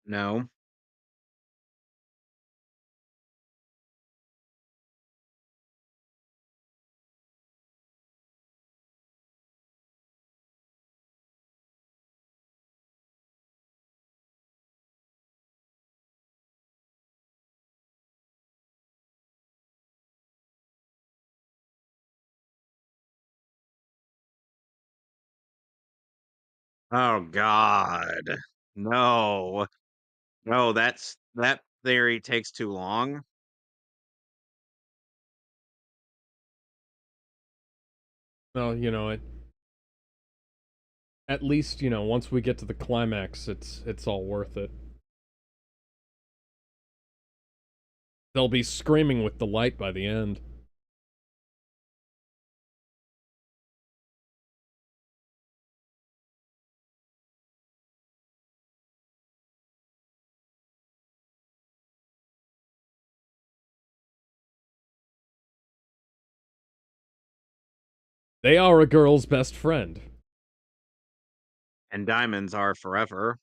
No. Oh god. No. No, that theory takes too long. Well, at least, once we get to the climax, it's all worth it. They'll be screaming with delight by the end. They are a girl's best friend. And diamonds are forever.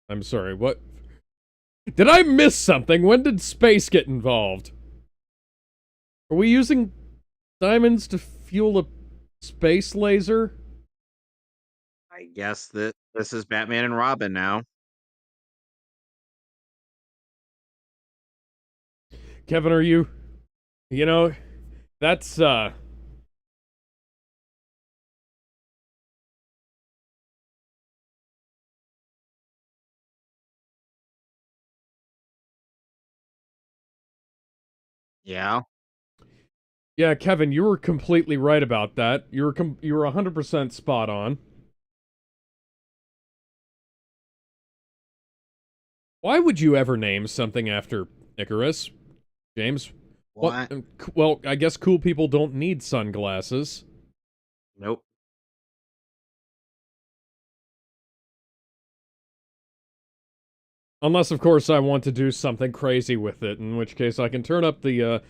I'm sorry, what? Did I miss something? When did space get involved? Are we using diamonds to fuel a space laser? I guess that this is Batman and Robin now. Kevin, are you? You know, that's, Yeah. Yeah, Kevin, you were completely right about that. You were 100% spot on. Why would you ever name something after Icarus, James? What? What? Well, I guess cool people don't need sunglasses. Nope. Unless, of course, I want to do something crazy with it, in which case I can turn up the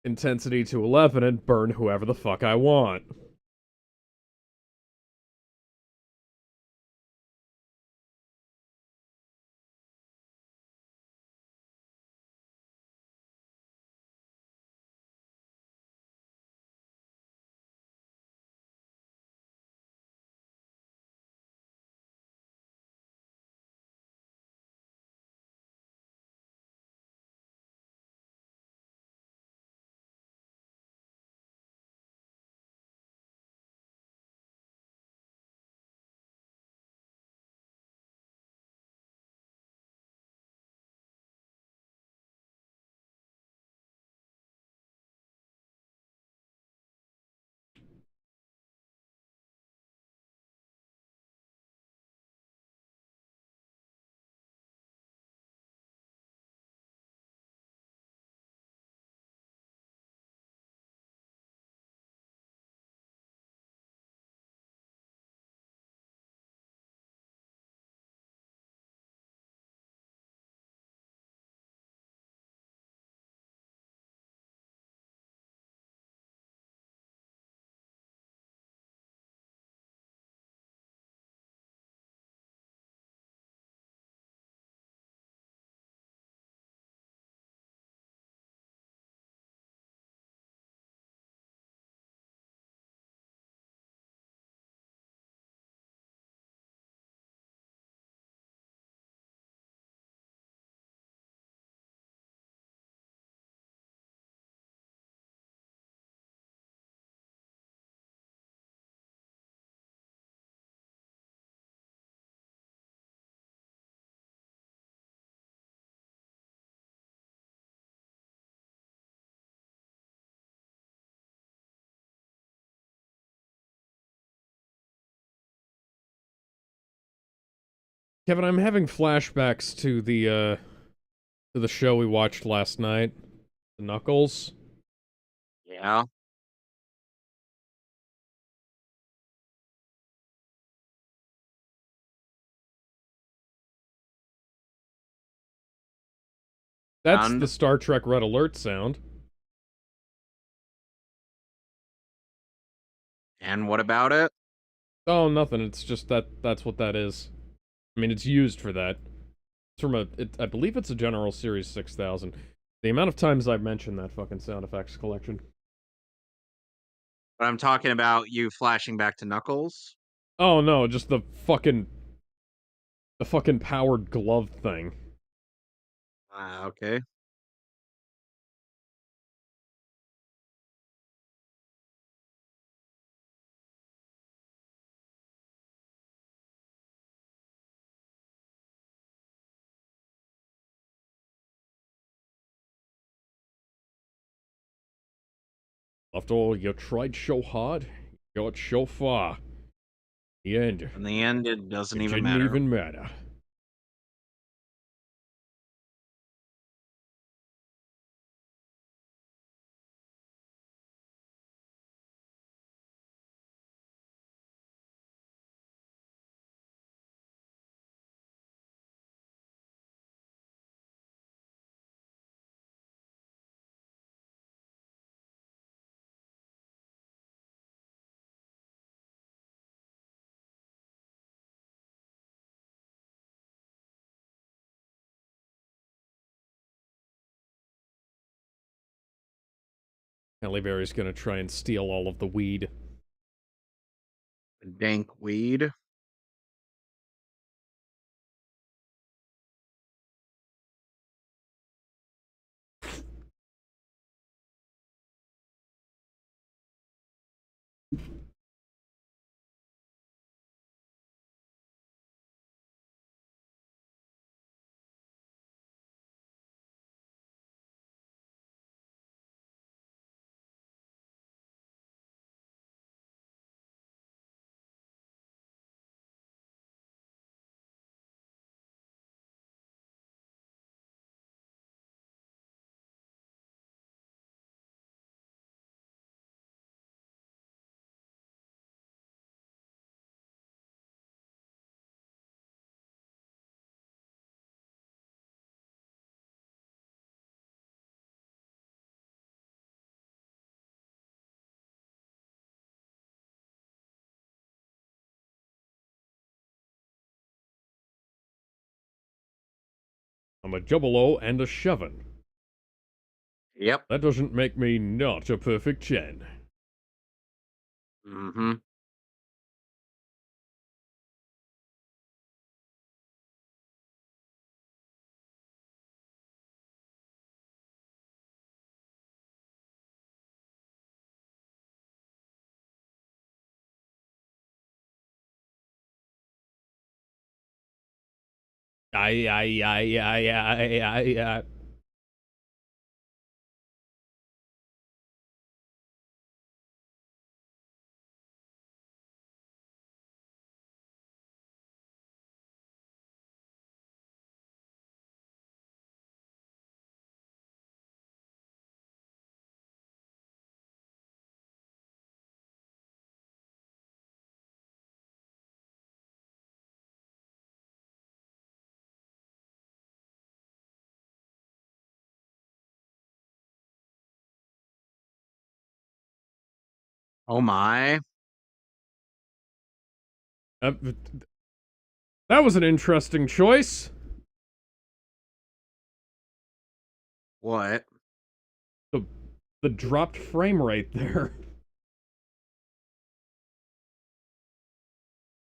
intensity to 11 and burn whoever the fuck I want. Kevin, I'm having flashbacks to the show we watched last night, The Knuckles. Yeah. That's the And Star Trek Red Alert sound. what about it? Oh, nothing. It's just that's what that is. I mean, it's used for that. It's from I believe it's a General Series 6000. The amount of times I've mentioned that fucking sound effects collection. But I'm talking about you flashing back to Knuckles. Oh no, just the fucking powered glove thing. Ah, okay. After all, you tried so hard, you got so far. In the end, In the end, it doesn't it even didn't matter. even matter. Halle Berry's gonna try and steal all of the weed. Dank weed. I'm a double-O and a shovin'. Yep. That doesn't make me not a perfect 10. Mm-hmm. I. Oh my. Uh, that was an interesting choice. What? The the dropped frame rate there.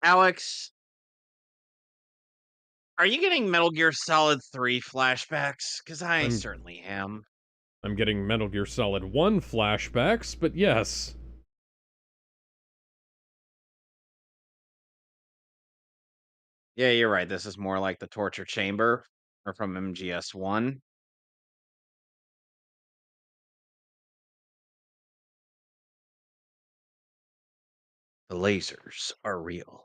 Alex, are you getting Metal Gear Solid 3 flashbacks? Because I I'm certainly am. I'm getting Metal Gear Solid 1 flashbacks, but yes. Yeah, you're right. This is more like the torture chamber or from MGS1. The lasers are real.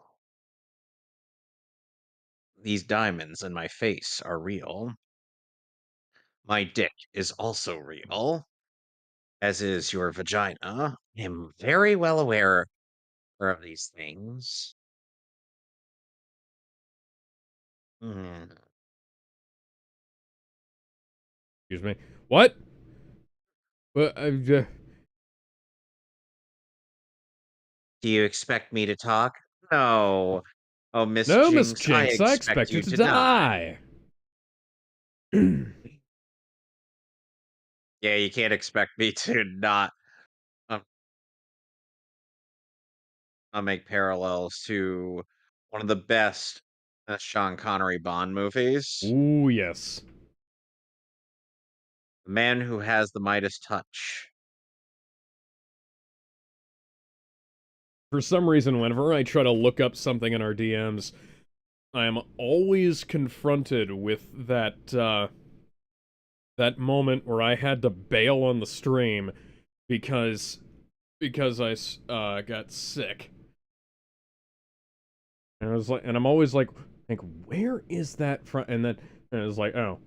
these diamonds in my face are real. My dick is also real, as is your vagina. I am very well aware of these things. Mm. Excuse me. What? What? Do you expect me to talk? No. Oh, Miss No, Miss Jinx, I Jinx, I expect expect you you to to die. die. Yeah, you can't expect me to not um, make parallels to one of the best Sean Connery Bond movies. Ooh, yes. The Man Who Has the Midas Touch. For some reason, whenever I try to look up something in our DMs, I am always confronted with that moment where I had to bail on the stream because I got sick. And I was like, and I'm always like, where is that from? And it was like, oh,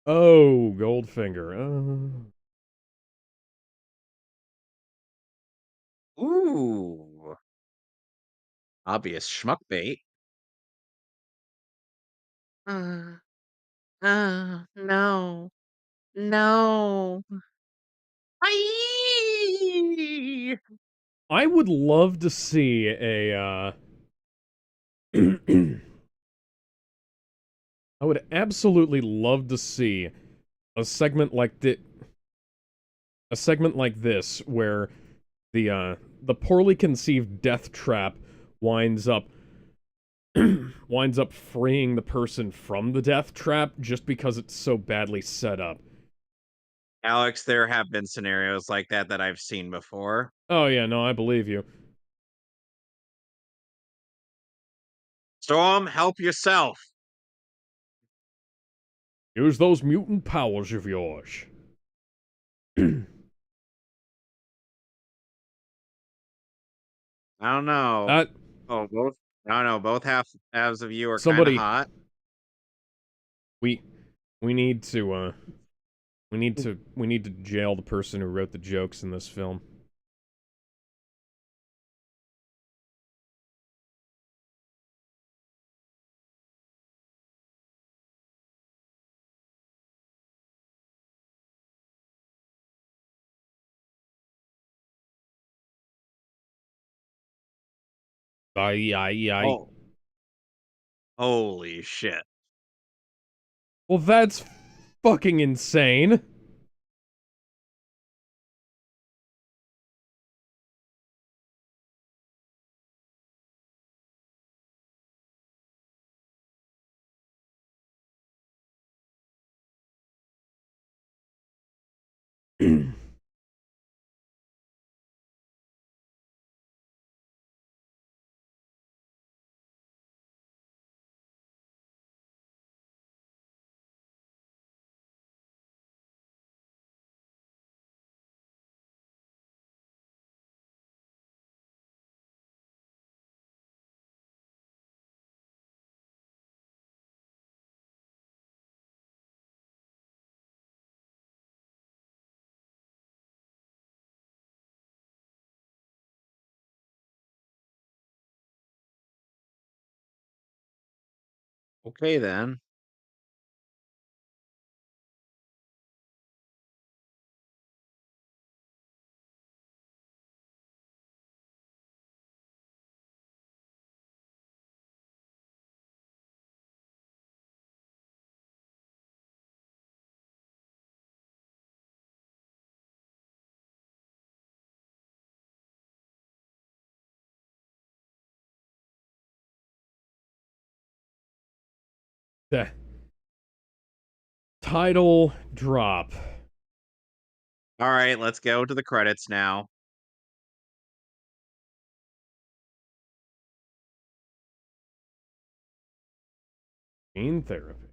Goldfinger. Ooh, obvious schmuck bait. Uh, no, no. Aye! I would love to see I would absolutely love to see a segment like a segment like this where the poorly conceived death trap winds up winds up freeing the person from the death trap just because it's so badly set up. Alex, there have been scenarios like that that I've seen before. Oh yeah, no, I believe you. Storm, help yourself. Use those mutant powers of yours. I don't know. uh, Oh, both. I don't know. Both halves of you are kind of somebody, hot. we we need to we need to jail the person who wrote the jokes in this film. I. Oh, holy shit. Well, that's fucking insane. Okay, then. The title drop. All right, let's go to the credits now. Gene therapy.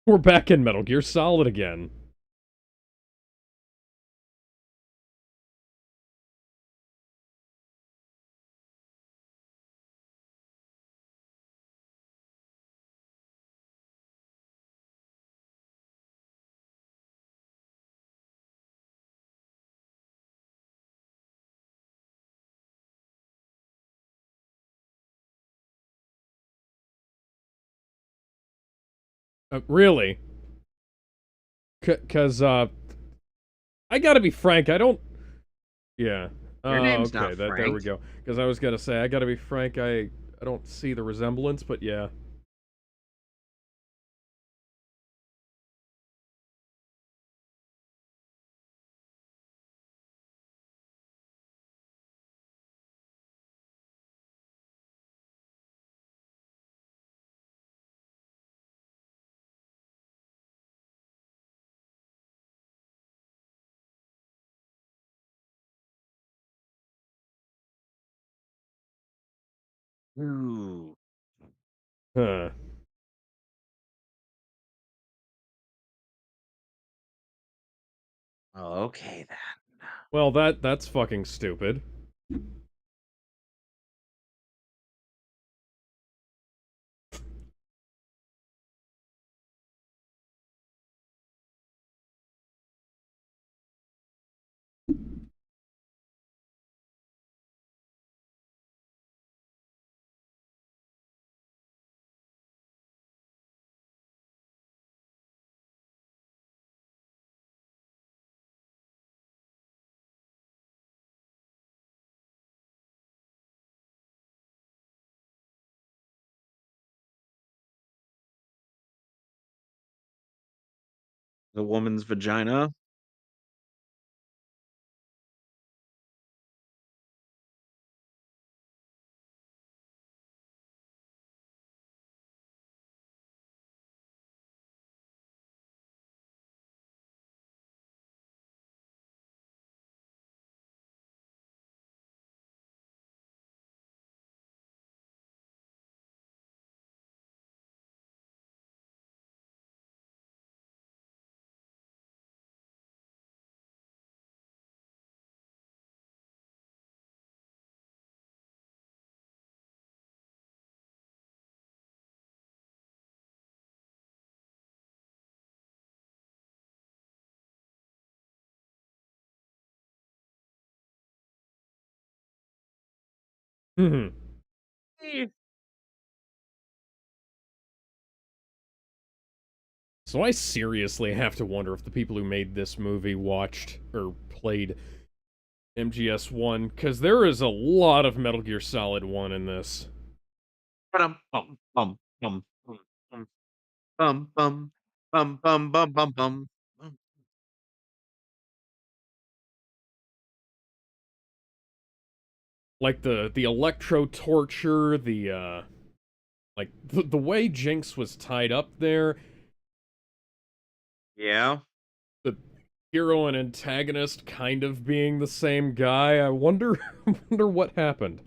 We're back in Metal Gear Solid again. Really? Cause I gotta be frank, I don't. Yeah. Your name's Okay. not That there we Frank. go. Because I was gonna say I gotta be frank, I don't see the resemblance, but yeah. Ooh. Huh. Oh, okay then. Well, that's fucking stupid. The woman's vagina. Hmm. Eh, So I seriously have to wonder if the people who made this movie watched or played MGS1, because there is a lot of Metal Gear Solid 1 in this. Bum bum bum bum bum bum bum bum bum bum bum bum. Like the electro torture, like the way Jinx was tied up there, Yeah. the hero and antagonist kind of being the same guy. I wonder I wonder what happened.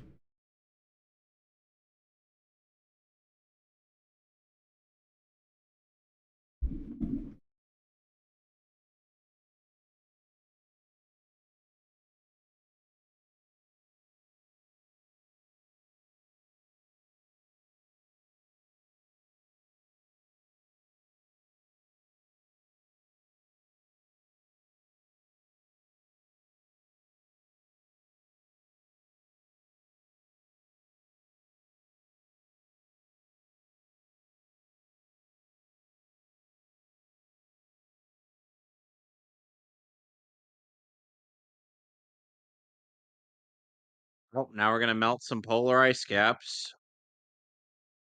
Oh, now we're gonna melt some polar ice caps.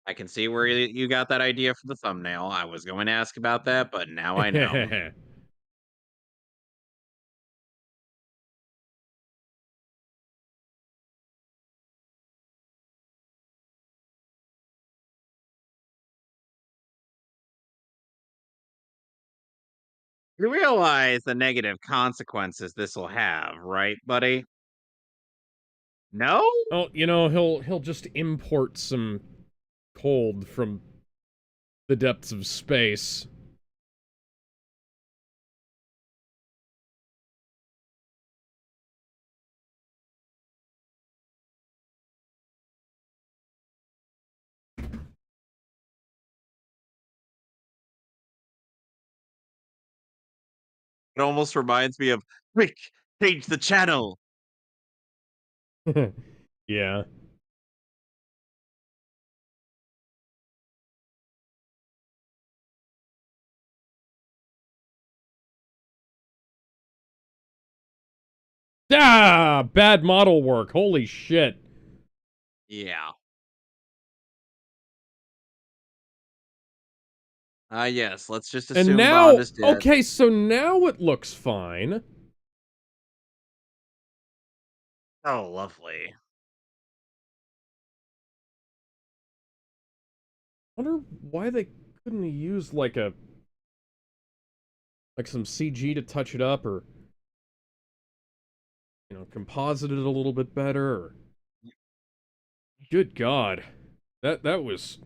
I can see where you got that idea for the thumbnail. I was going to ask about that, but now I know. You realize the negative consequences this will have, right, buddy? No? Oh, he'll just import some cold from the depths of space. It almost reminds me of Rick, change the channel. Yeah. Ah, bad model work. Holy shit. Yeah. Yes, let's just And assume Bond now, is dead. okay, so now it looks fine. Oh, lovely. Wonder why they couldn't use like some CG to touch it up, or composite it a little bit better. Or, good God, that was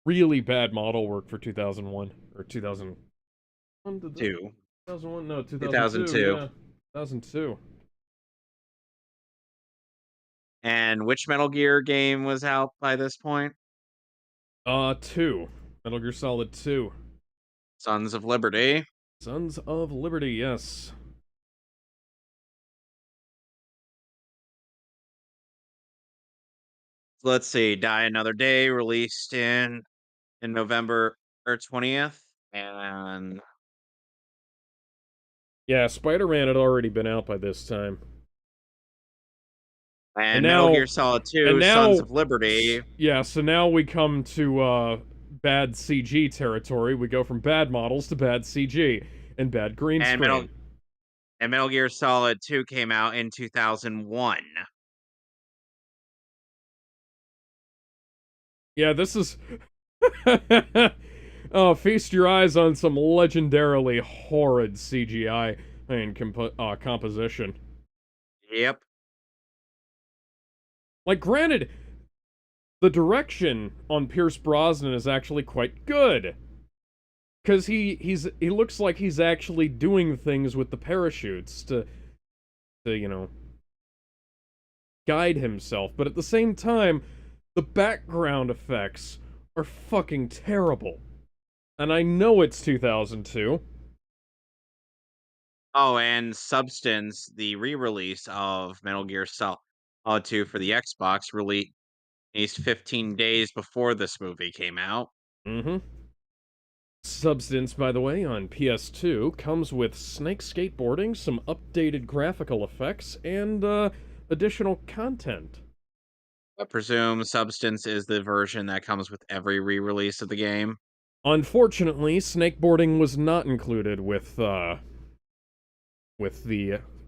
really bad model work for 2001 or 2001. Did this 2. 2001? No, 2002. 2002. Yeah, 2002. And which Metal Gear game was out by this point? Two. Metal Gear Solid 2. Sons of Liberty. Sons of Liberty. Yes. Let's see, Die Another Day released in November or 20th, Yeah, Spider-Man had already been out by this time. And and Metal now, Gear Solid and 2: Sons now, of Liberty, yeah, so now we come to bad CG territory. We go from bad models to bad CG and bad green and Metal screen. and Metal Gear Solid 2 came out in 2001. Yeah, this is oh, feast your eyes on some legendarily horrid CGI and composition. Yep. Like, granted, the direction on Pierce Brosnan is actually quite good. Cause he looks like he's actually doing things with the parachutes to guide himself, but at the same time, the background effects are fucking terrible. And I know it's 2002. Oh, and Substance, the re-release of Metal Gear Solid 2 for the Xbox, released 15 days before this movie came out. Mm-hmm. Substance, by the way, on PS2 comes with Snake Skateboarding, some updated graphical effects, and additional content. I presume Substance is the version that comes with every re-release of the game. Unfortunately, snakeboarding was not included with the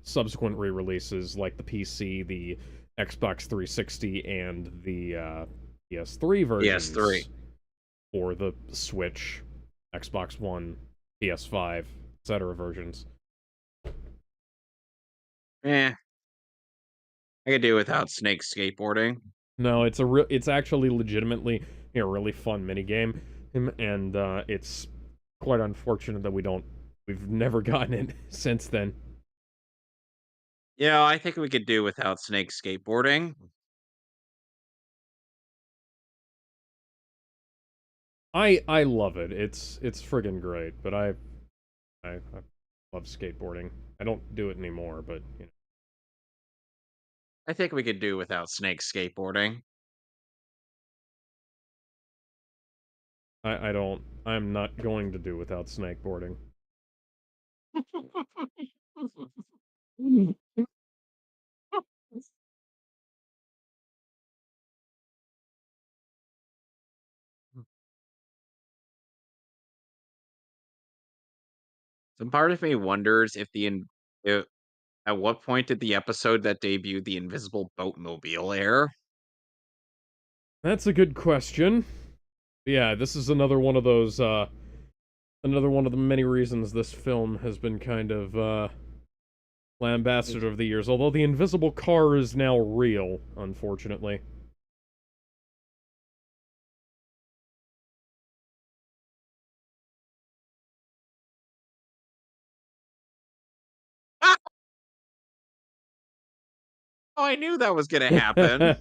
subsequent re-releases like the PC, the Xbox 360, and the PS3 PS3. versions for the Switch, Xbox One, PS5, etc. versions. Eh, I could do without Snake skateboarding. No, it's actually legitimately a really fun minigame, and it's quite unfortunate that we've never gotten it since then. Yeah, I think we could do without Snake skateboarding. I love it. It's friggin' great, but I love skateboarding. I don't do it anymore, but I think we could do without Snake skateboarding. I don't. I'm not going to do without snakeboarding. Some part of me wonders if at what point did the episode that debuted the Invisible Boatmobile air? That's a good question. Yeah, this is another one of the many reasons this film has been kind of lambasted over the years. Although the invisible car is now real, unfortunately. Ah! Oh, I knew that was gonna happen.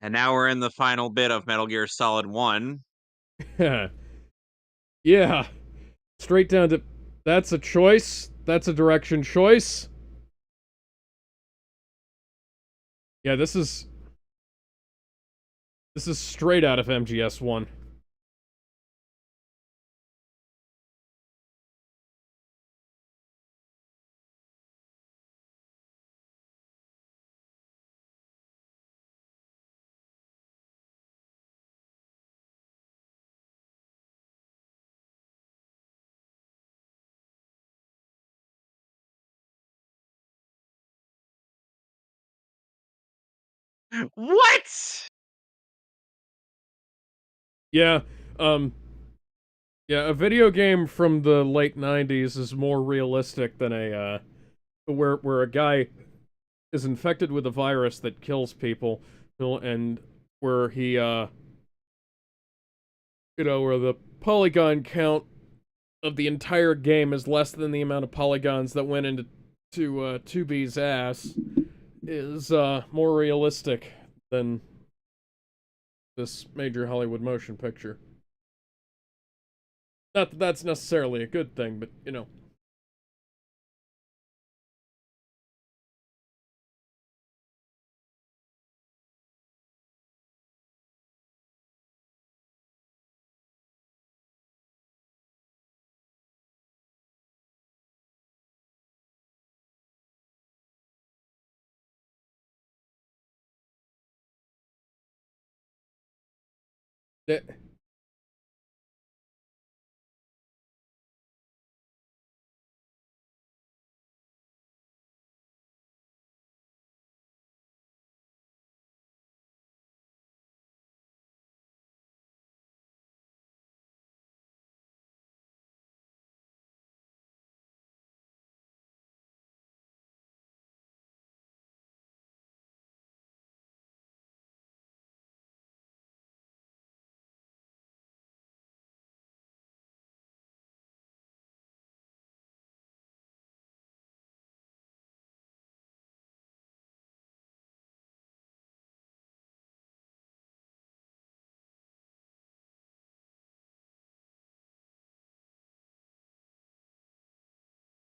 And now we're in the final bit of Metal Gear Solid 1. Yeah, straight down to that's a choice. That's a direction choice. Yeah, this is straight out of MGS1. What? Yeah, um, yeah, a video game from the late '90s is more realistic than where a guy is infected with a virus that kills people, and where where the polygon count of the entire game is less than the amount of polygons that went into 2B's ass is more realistic than this major Hollywood motion picture. Not that that's necessarily a good thing, but you know. That,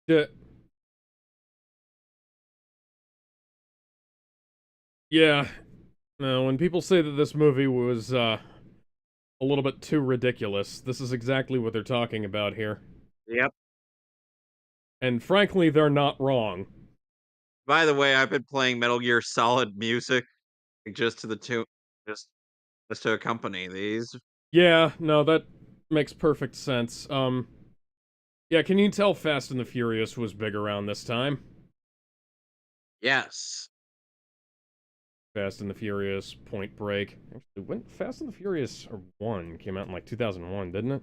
that, yeah. No, when people say that this movie was a little bit too ridiculous, this is exactly what they're talking about here. Yep. And frankly, they're not wrong. By the way, I've been playing Metal Gear Solid music just to the tune, just just to accompany these. Yeah, no, that makes perfect sense. Yeah, can you tell Fast and the Furious was big around this time? Yes. Fast and the Furious, Point Break. Actually, when Fast and the Furious 1 came out in like 2001, didn't it?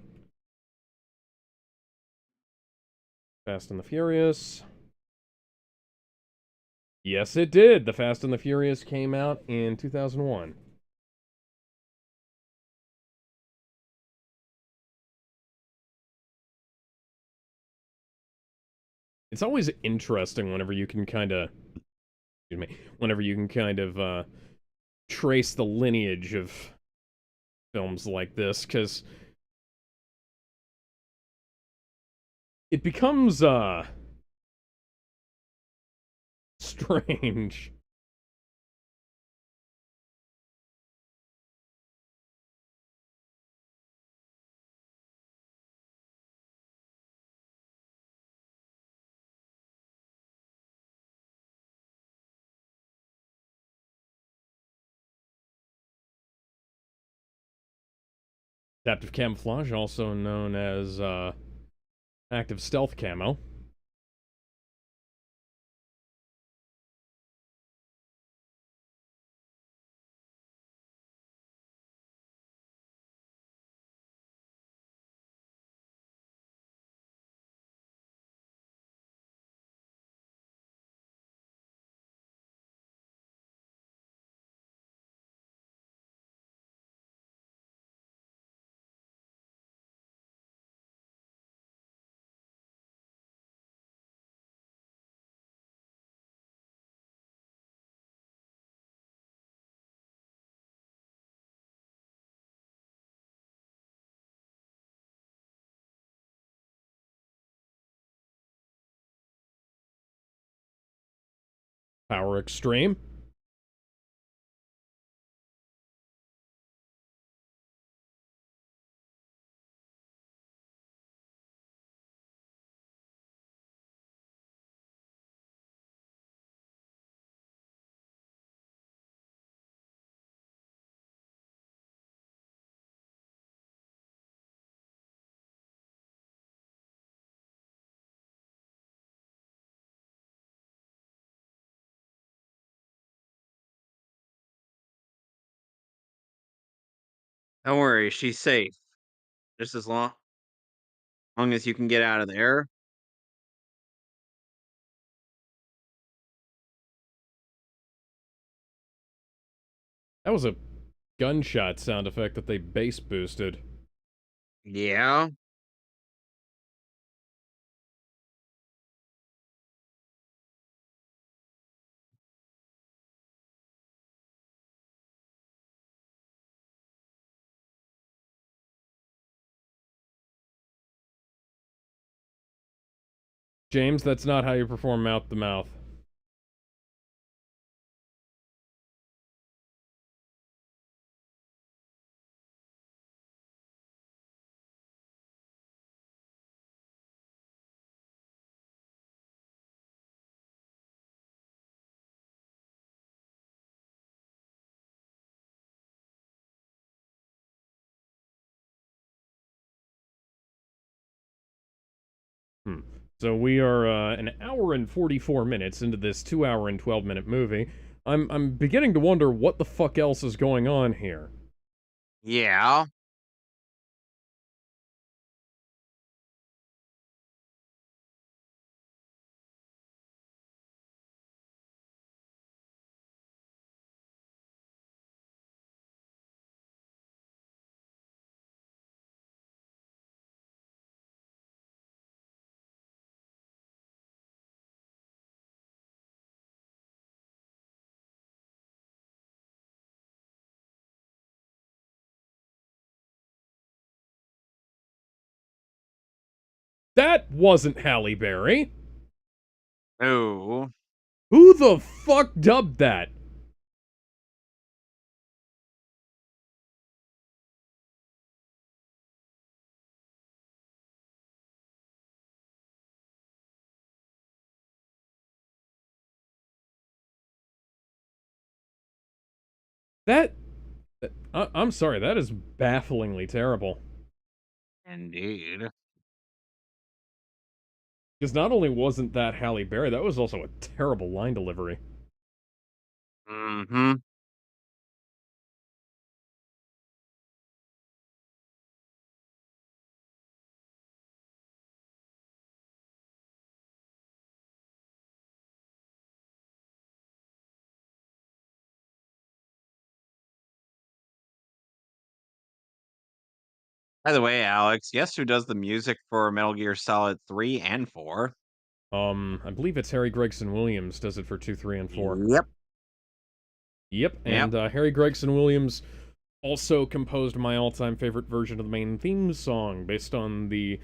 Fast and the Furious. Yes, it did. The Fast and the Furious came out in 2001. It's always interesting whenever you can kind of, excuse me, whenever you can kind of trace the lineage of films like this, because it becomes strange. Adaptive camouflage, also known as active stealth camo. Power extreme. Don't worry, she's safe. Just as long as you can get out of there. That was a gunshot sound effect that they bass boosted. Yeah. James, that's not how you perform mouth to mouth. Hmm. So we are an hour and 44 minutes into this 2 hour and 12-minute movie. I'm beginning to wonder what the fuck else is going on here. Yeah. That wasn't Halle Berry. Oh. Who the fuck dubbed that? That I'm sorry, that is bafflingly terrible. Indeed. Because not only wasn't that Halle Berry, that was also a terrible line delivery. Mm-hmm. By the way, Alex, guess who does the music for Metal Gear Solid 3 and 4? I believe it's Harry Gregson Williams does it for 2, 3, and 4. Yep. Yep, Yep. and Harry Gregson Williams also composed my all-time favorite version of the main theme song, based on the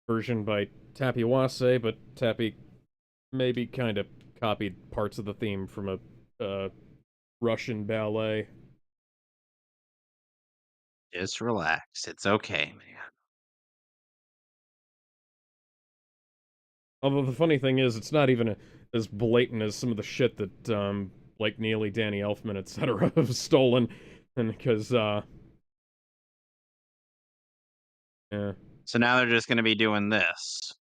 version by Tappy Wase, but Tappy maybe kind of copied parts of the theme from a Russian ballet. Just relax. It's okay, man. Although the funny thing is, it's not even as blatant as some of the shit that Blake Neely, Danny Elfman, etc. have stolen, and because yeah. So now they're just going to be doing this.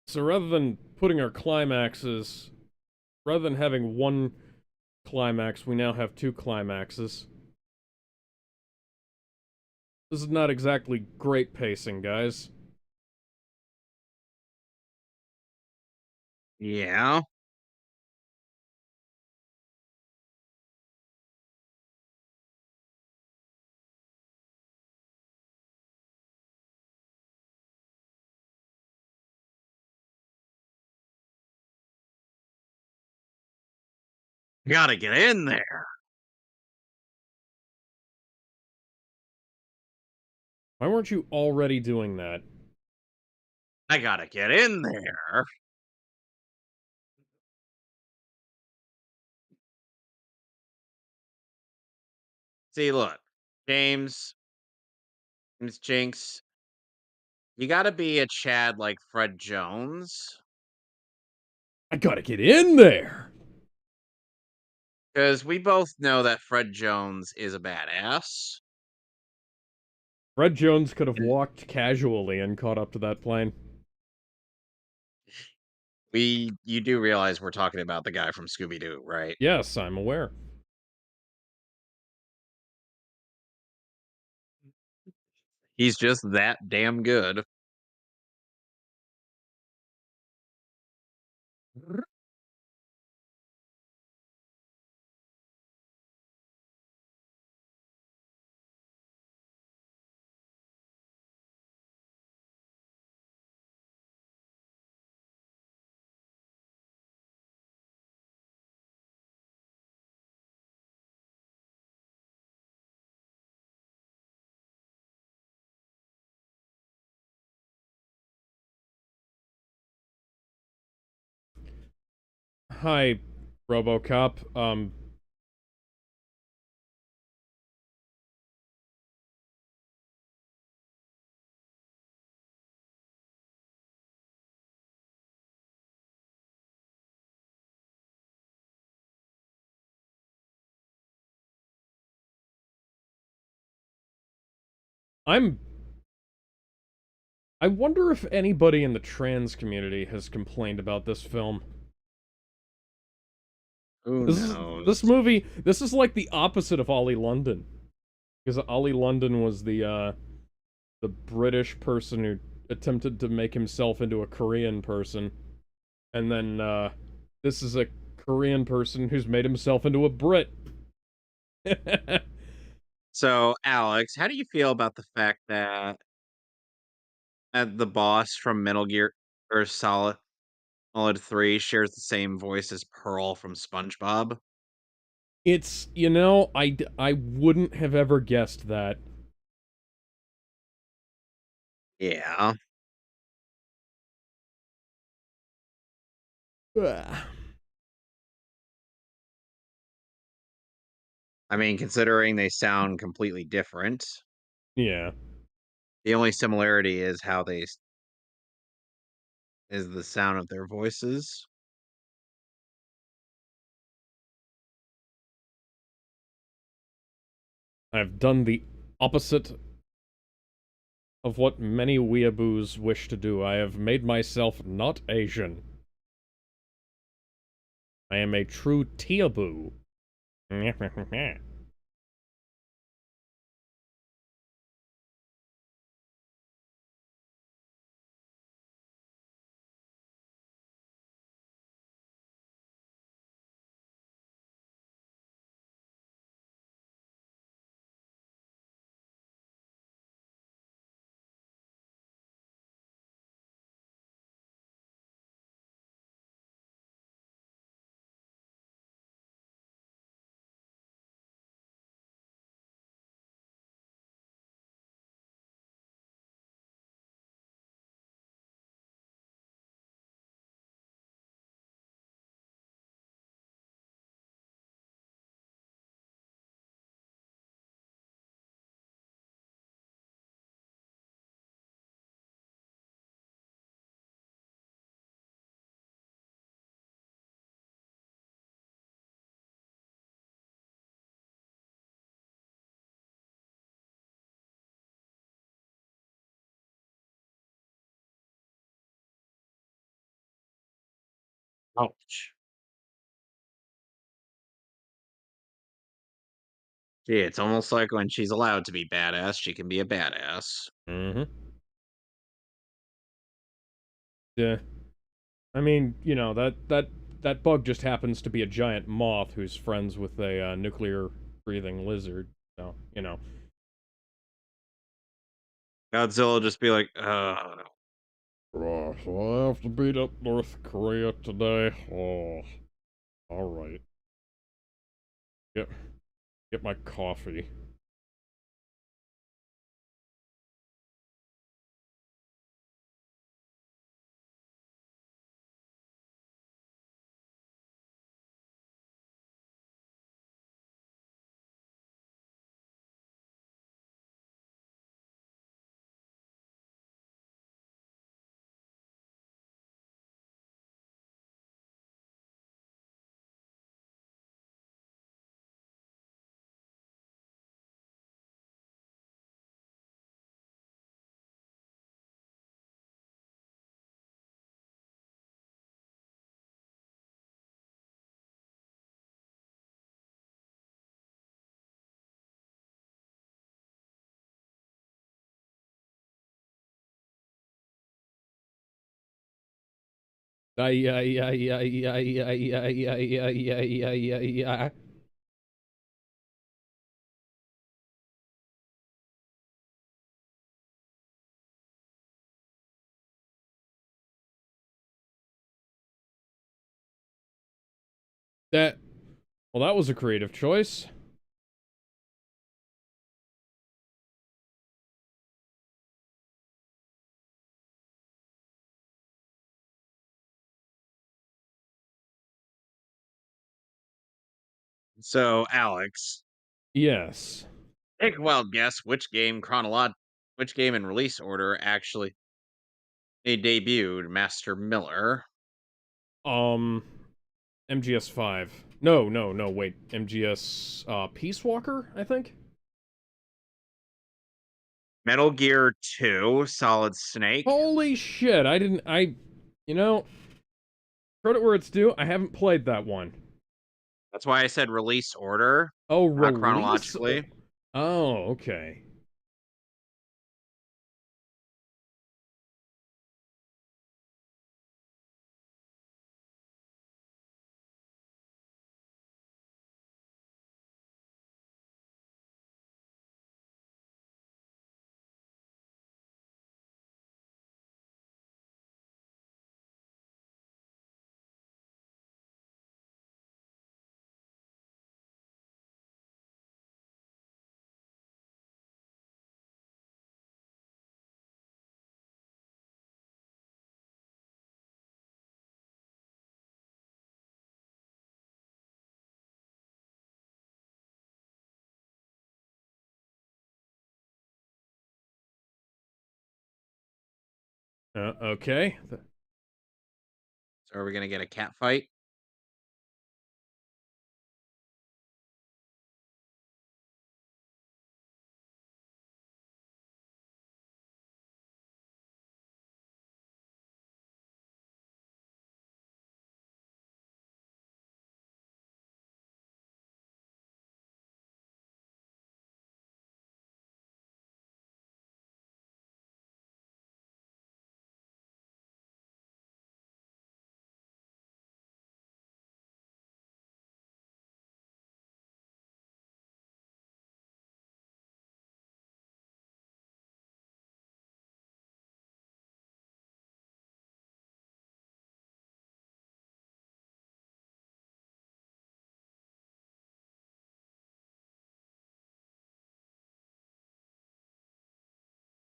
So rather than putting our climaxes, rather than having one climax, we now have two climaxes. This is not exactly great pacing, guys. Yeah. Gotta get in there. Why weren't you already doing that? I gotta get in there. See, look, James, Miss Jinx, you gotta be a Chad like Fred Jones. I gotta get in there! Because we both know that Fred Jones is a badass. Fred Jones could have And walked casually and caught up to that plane. you do realize we're talking about the guy from Scooby Doo, right? Yes, I'm aware. He's just that damn good. Hi, RoboCop. I'm... I wonder if anybody in the trans community has complained about this film. Who This knows? movie, this is like the opposite of Ollie London. Because Ollie London was the British person who attempted to make himself into a Korean person. And then, this is a Korean person who's made himself into a Brit. So, Alex, how do you feel about the fact that the boss from Metal Gear or Solid 3 shares the same voice as Pearl from SpongeBob? It's, you know, I wouldn't have ever guessed that. Yeah. Ugh. I mean, considering they sound completely different, Yeah. the only similarity is is the sound of their voices. I've done the opposite of what many weeaboos wish to do. I have made myself not Asian. I am a true teaboo. Ouch. Yeah, it's almost like when she's allowed to be badass, she can be a badass. Mm-hmm. Yeah. I mean, you know, that bug just happens to be a giant moth who's friends with a nuclear breathing lizard. So, you know. Godzilla just be like, So I have to beat up North Korea today. Oh, all right. Get get my coffee. Ay, ay, ay, ay, ay, ay, ay, ay, ay, ay, ay, ay, ay. That, well, that was a creative choice. so Alex, Yes. take a wild guess which game in release order actually debuted Master Miller. Um, MGS5. No, no, no, wait. MGS, Peace Walker, I think? Metal Gear 2, Solid Snake. Holy shit, you know, credit where it's due, I haven't played that one. That's why I said release order, Oh, not release? chronologically. Oh, okay. Okay. So are we gonna get a cat fight?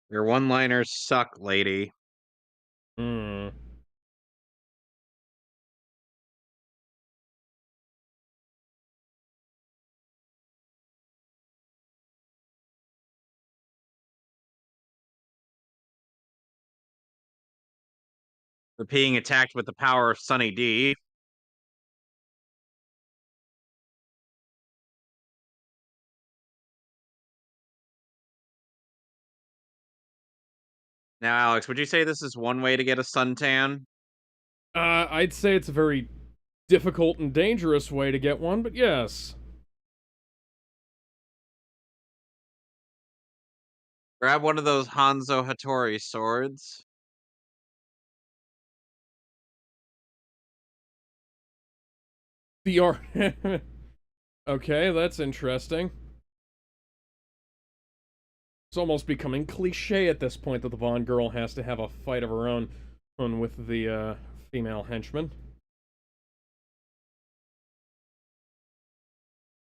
Your one-liners suck, lady. Hmm. For being attacked with the power of Sunny D. Now, Alex, would you say this is one way to get a suntan? I'd say it's a very difficult and dangerous way to get one, but yes. Grab one of those Hanzo Hattori swords. The art. Okay, that's interesting. It's almost becoming cliche at this point that the Bond girl has to have a fight of her own with the female henchman.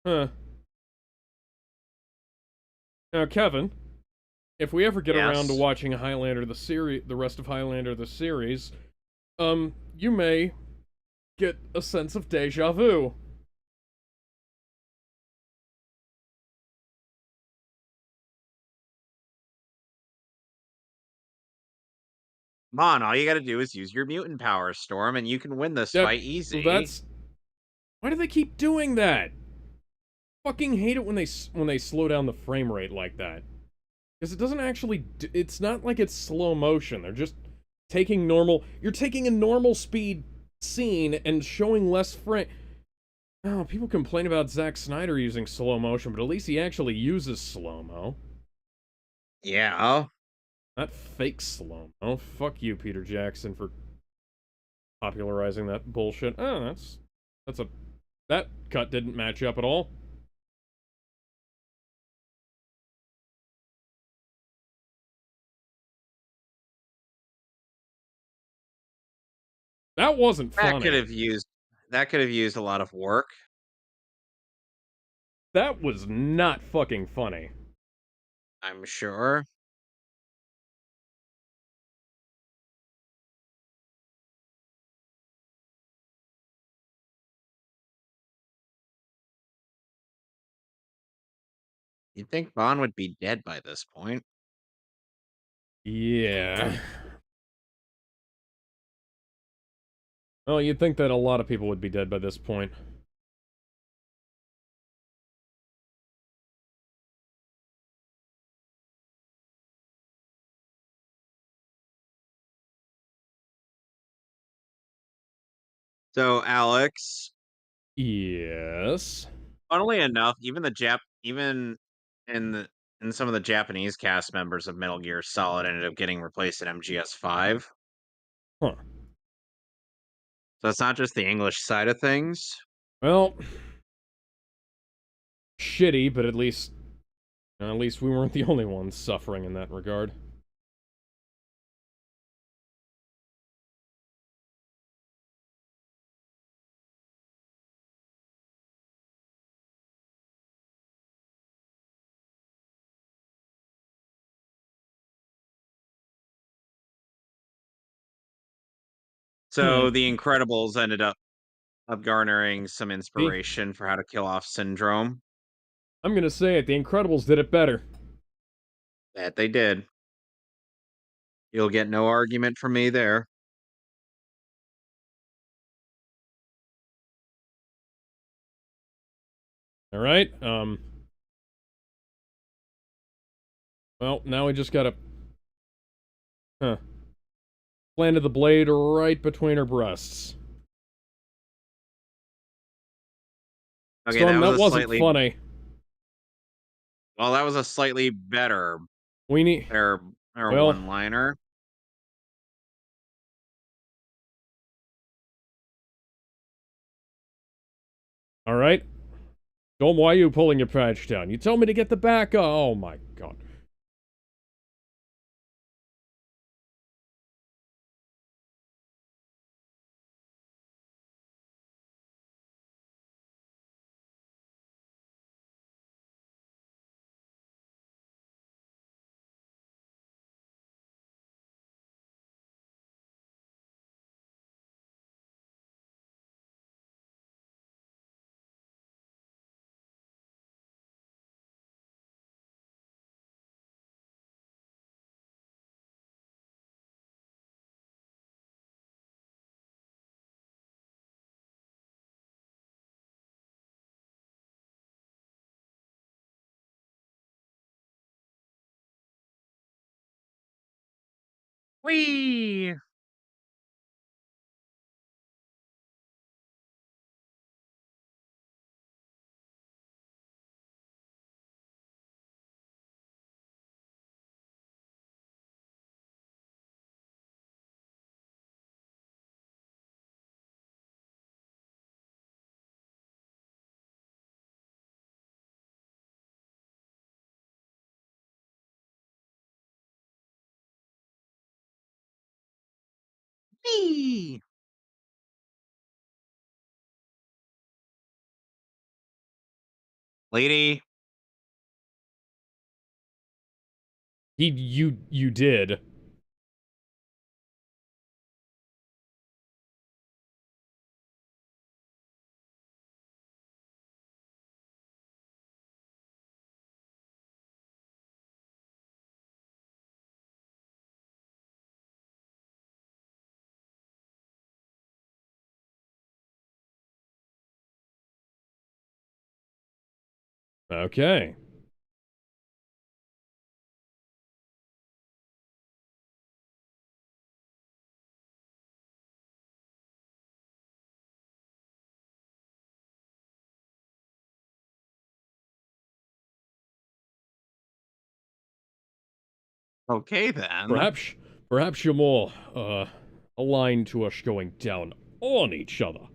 Huh. Now, Kevin, if we ever get around to Yes. watching Highlander the series, the rest of Highlander the series, you may get a sense of deja vu. Come on, all you gotta do is use your mutant power, Storm, and you can win this That fight easy. that's why do they keep doing that? Fucking hate it when they slow down the frame rate like that. Because it doesn't actually. It's not like it's slow motion. They're just taking normal. You're taking a normal speed scene and showing less frame. Oh, people complain about Zack Snyder using slow motion, but at least he actually uses slow mo. Yeah. Not fake slow mo. Fuck you, Peter Jackson, for popularizing that bullshit. Oh, that's a that cut didn't match up at all. That wasn't That could funny. have used that could have used a lot of work. That was not fucking funny. I'm sure. You'd think Bond would be dead by this point. Yeah. Well, you'd think that a lot of people would be dead by this point. So, Alex, Yes. funnily enough, even in the in some of the Japanese cast members of Metal Gear Solid ended up getting replaced in MGS5. Huh. So it's not just the English side of things. Well, shitty, but at least we weren't the only ones suffering in that regard. So Hmm. the Incredibles ended up garnering some See, inspiration for how to kill off Syndrome. I'm gonna say it. The Incredibles did it better. That they did. You'll get no argument from me there. All right. Well, now we just gotta. Huh. Planted the blade right between her breasts. Okay, that Storm, was that a wasn't slightly funny. well, that was a slightly better We need. or Well, one-liner. all right. Storm, why are you pulling your patch down? You told me to get the back. Oh my god. Whee! Whee! Lady. You did. Okay. Okay, then. Perhaps, perhaps you're more, aligned to us going down on each other.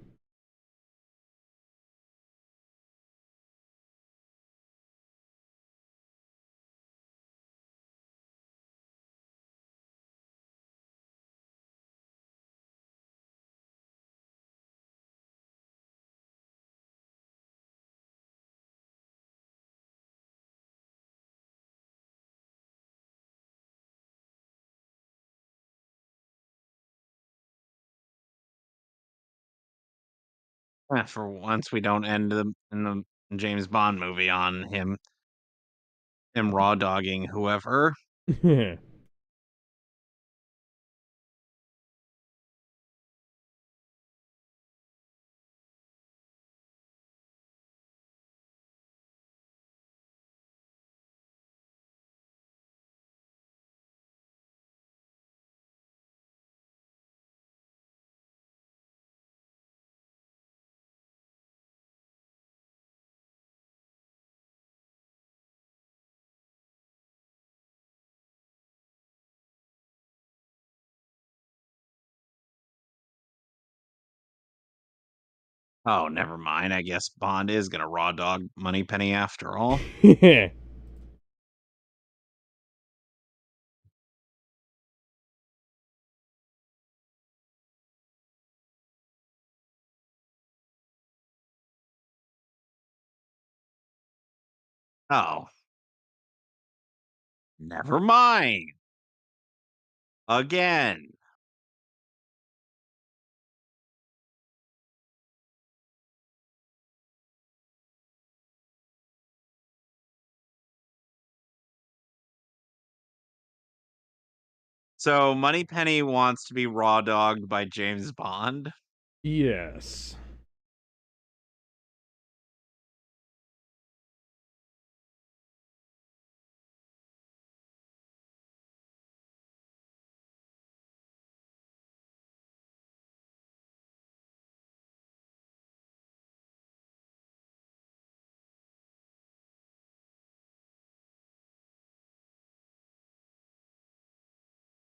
For once, we don't end the James Bond movie on him raw dogging whoever. Oh, never mind. I guess Bond is gonna raw dog Moneypenny after all. Oh, never mind. Again. So Moneypenny wants to be raw dogged by James Bond. Yes.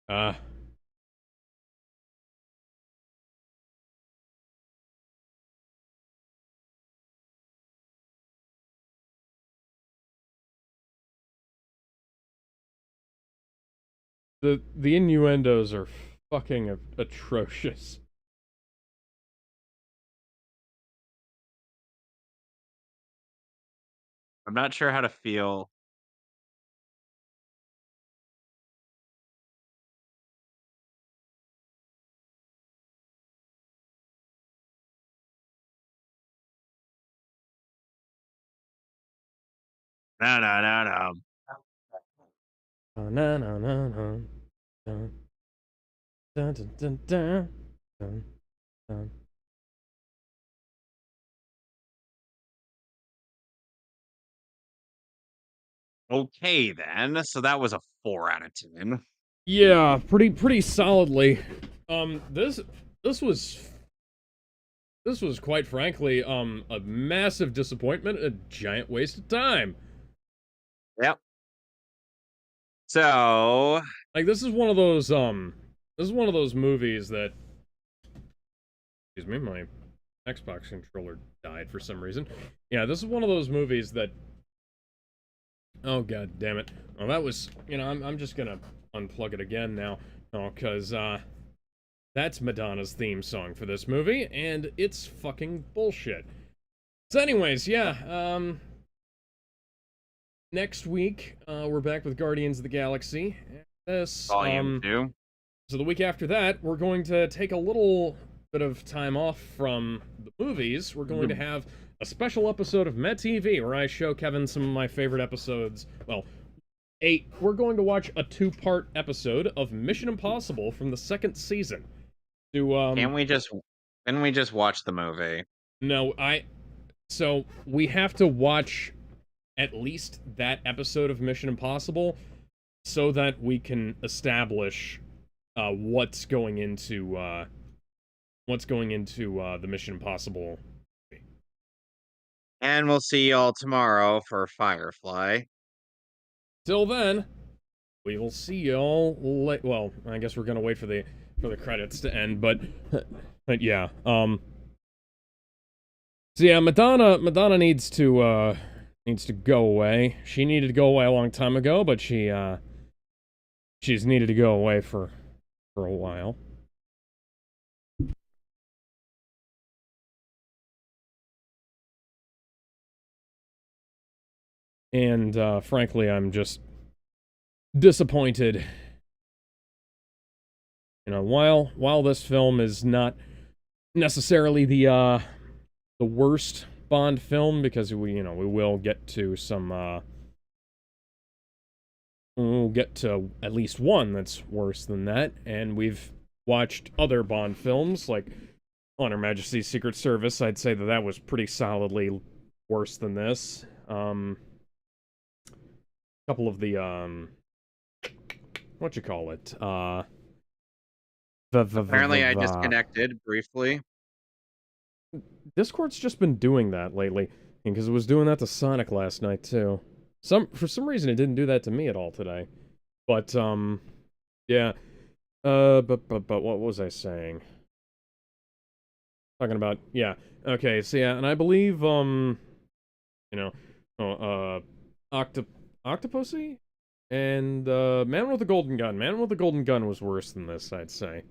Uh, the innuendos are fucking atrocious. I'm not sure how to feel. No, no, no, no. Na na na na. Dun, dun, dun, dun, dun, dun, dun. Okay, then. So that was a 4 out of 10. Yeah, pretty solidly. This this was this was quite frankly a massive disappointment, a giant waste of time. Yep. So, Like this is one of those movies that, excuse me, my Xbox controller died for some reason. Yeah, this is one of those movies that, oh god damn it. Well, that was, I'm just gonna unplug it again now. Oh, cause That's Madonna's theme song for this movie, and it's fucking bullshit. So anyways, yeah, next week, we're back with Guardians of the Galaxy. This, Volume 2. so the week after that, we're going to take a little bit of time off from the movies. We're going to have a special episode of Met TV where I show Kevin some of my favorite episodes. Well, we're going to watch a 2-part episode of Mission Impossible from the 2nd season. Can we just watch the movie? No, so we have to watch at least that episode of Mission Impossible so that we can establish what's going into the Mission Impossible movie. And we'll see y'all tomorrow for Firefly. Till then, we will see y'all well, I guess we're gonna wait for the credits to end, but yeah. So yeah, Madonna needs to go away. She needed to go away a long time ago, but she's needed to go away for a while. And frankly, I'm just disappointed. You know, while this film is not necessarily the worst Bond film, because we will get to some we'll get to at least one that's worse than that, and we've watched other Bond films like On Her Majesty's Secret Service. I'd say that was pretty solidly worse than this. Couple of the what you call it? Apparently I disconnected briefly. Discord's just been doing that lately, because it was doing that to Sonic last night too. For some reason it didn't do that to me at all today. But yeah. But what was I saying? Talking about, yeah. Okay, so yeah, and I believe Octopussy and Man with the Golden Gun. Man with the Golden Gun was worse than this, I'd say.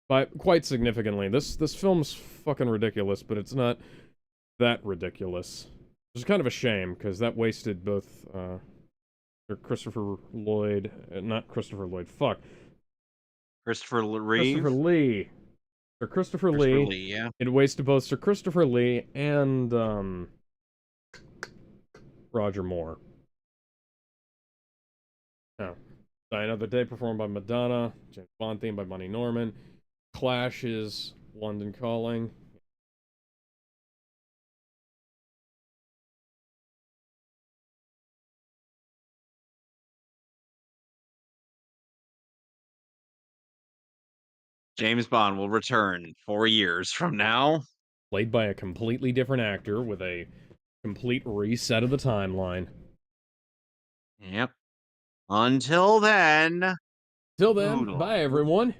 But quite significantly. This film's fucking ridiculous, but it's not that ridiculous. Which is kind of a shame, because that wasted both Christopher Lloyd, not Christopher Lloyd, fuck. Christopher Reeve? Christopher Lee. Sir Christopher Lee. Yeah. It wasted both Sir Christopher Lee and Roger Moore. Oh. Die Another Day performed by Madonna. James Bond theme by Monty Norman. Clash is London Calling. James Bond will return 4 years from now. Played by a completely different actor with a complete reset of the timeline. Yep. Until then. Till then, bye everyone.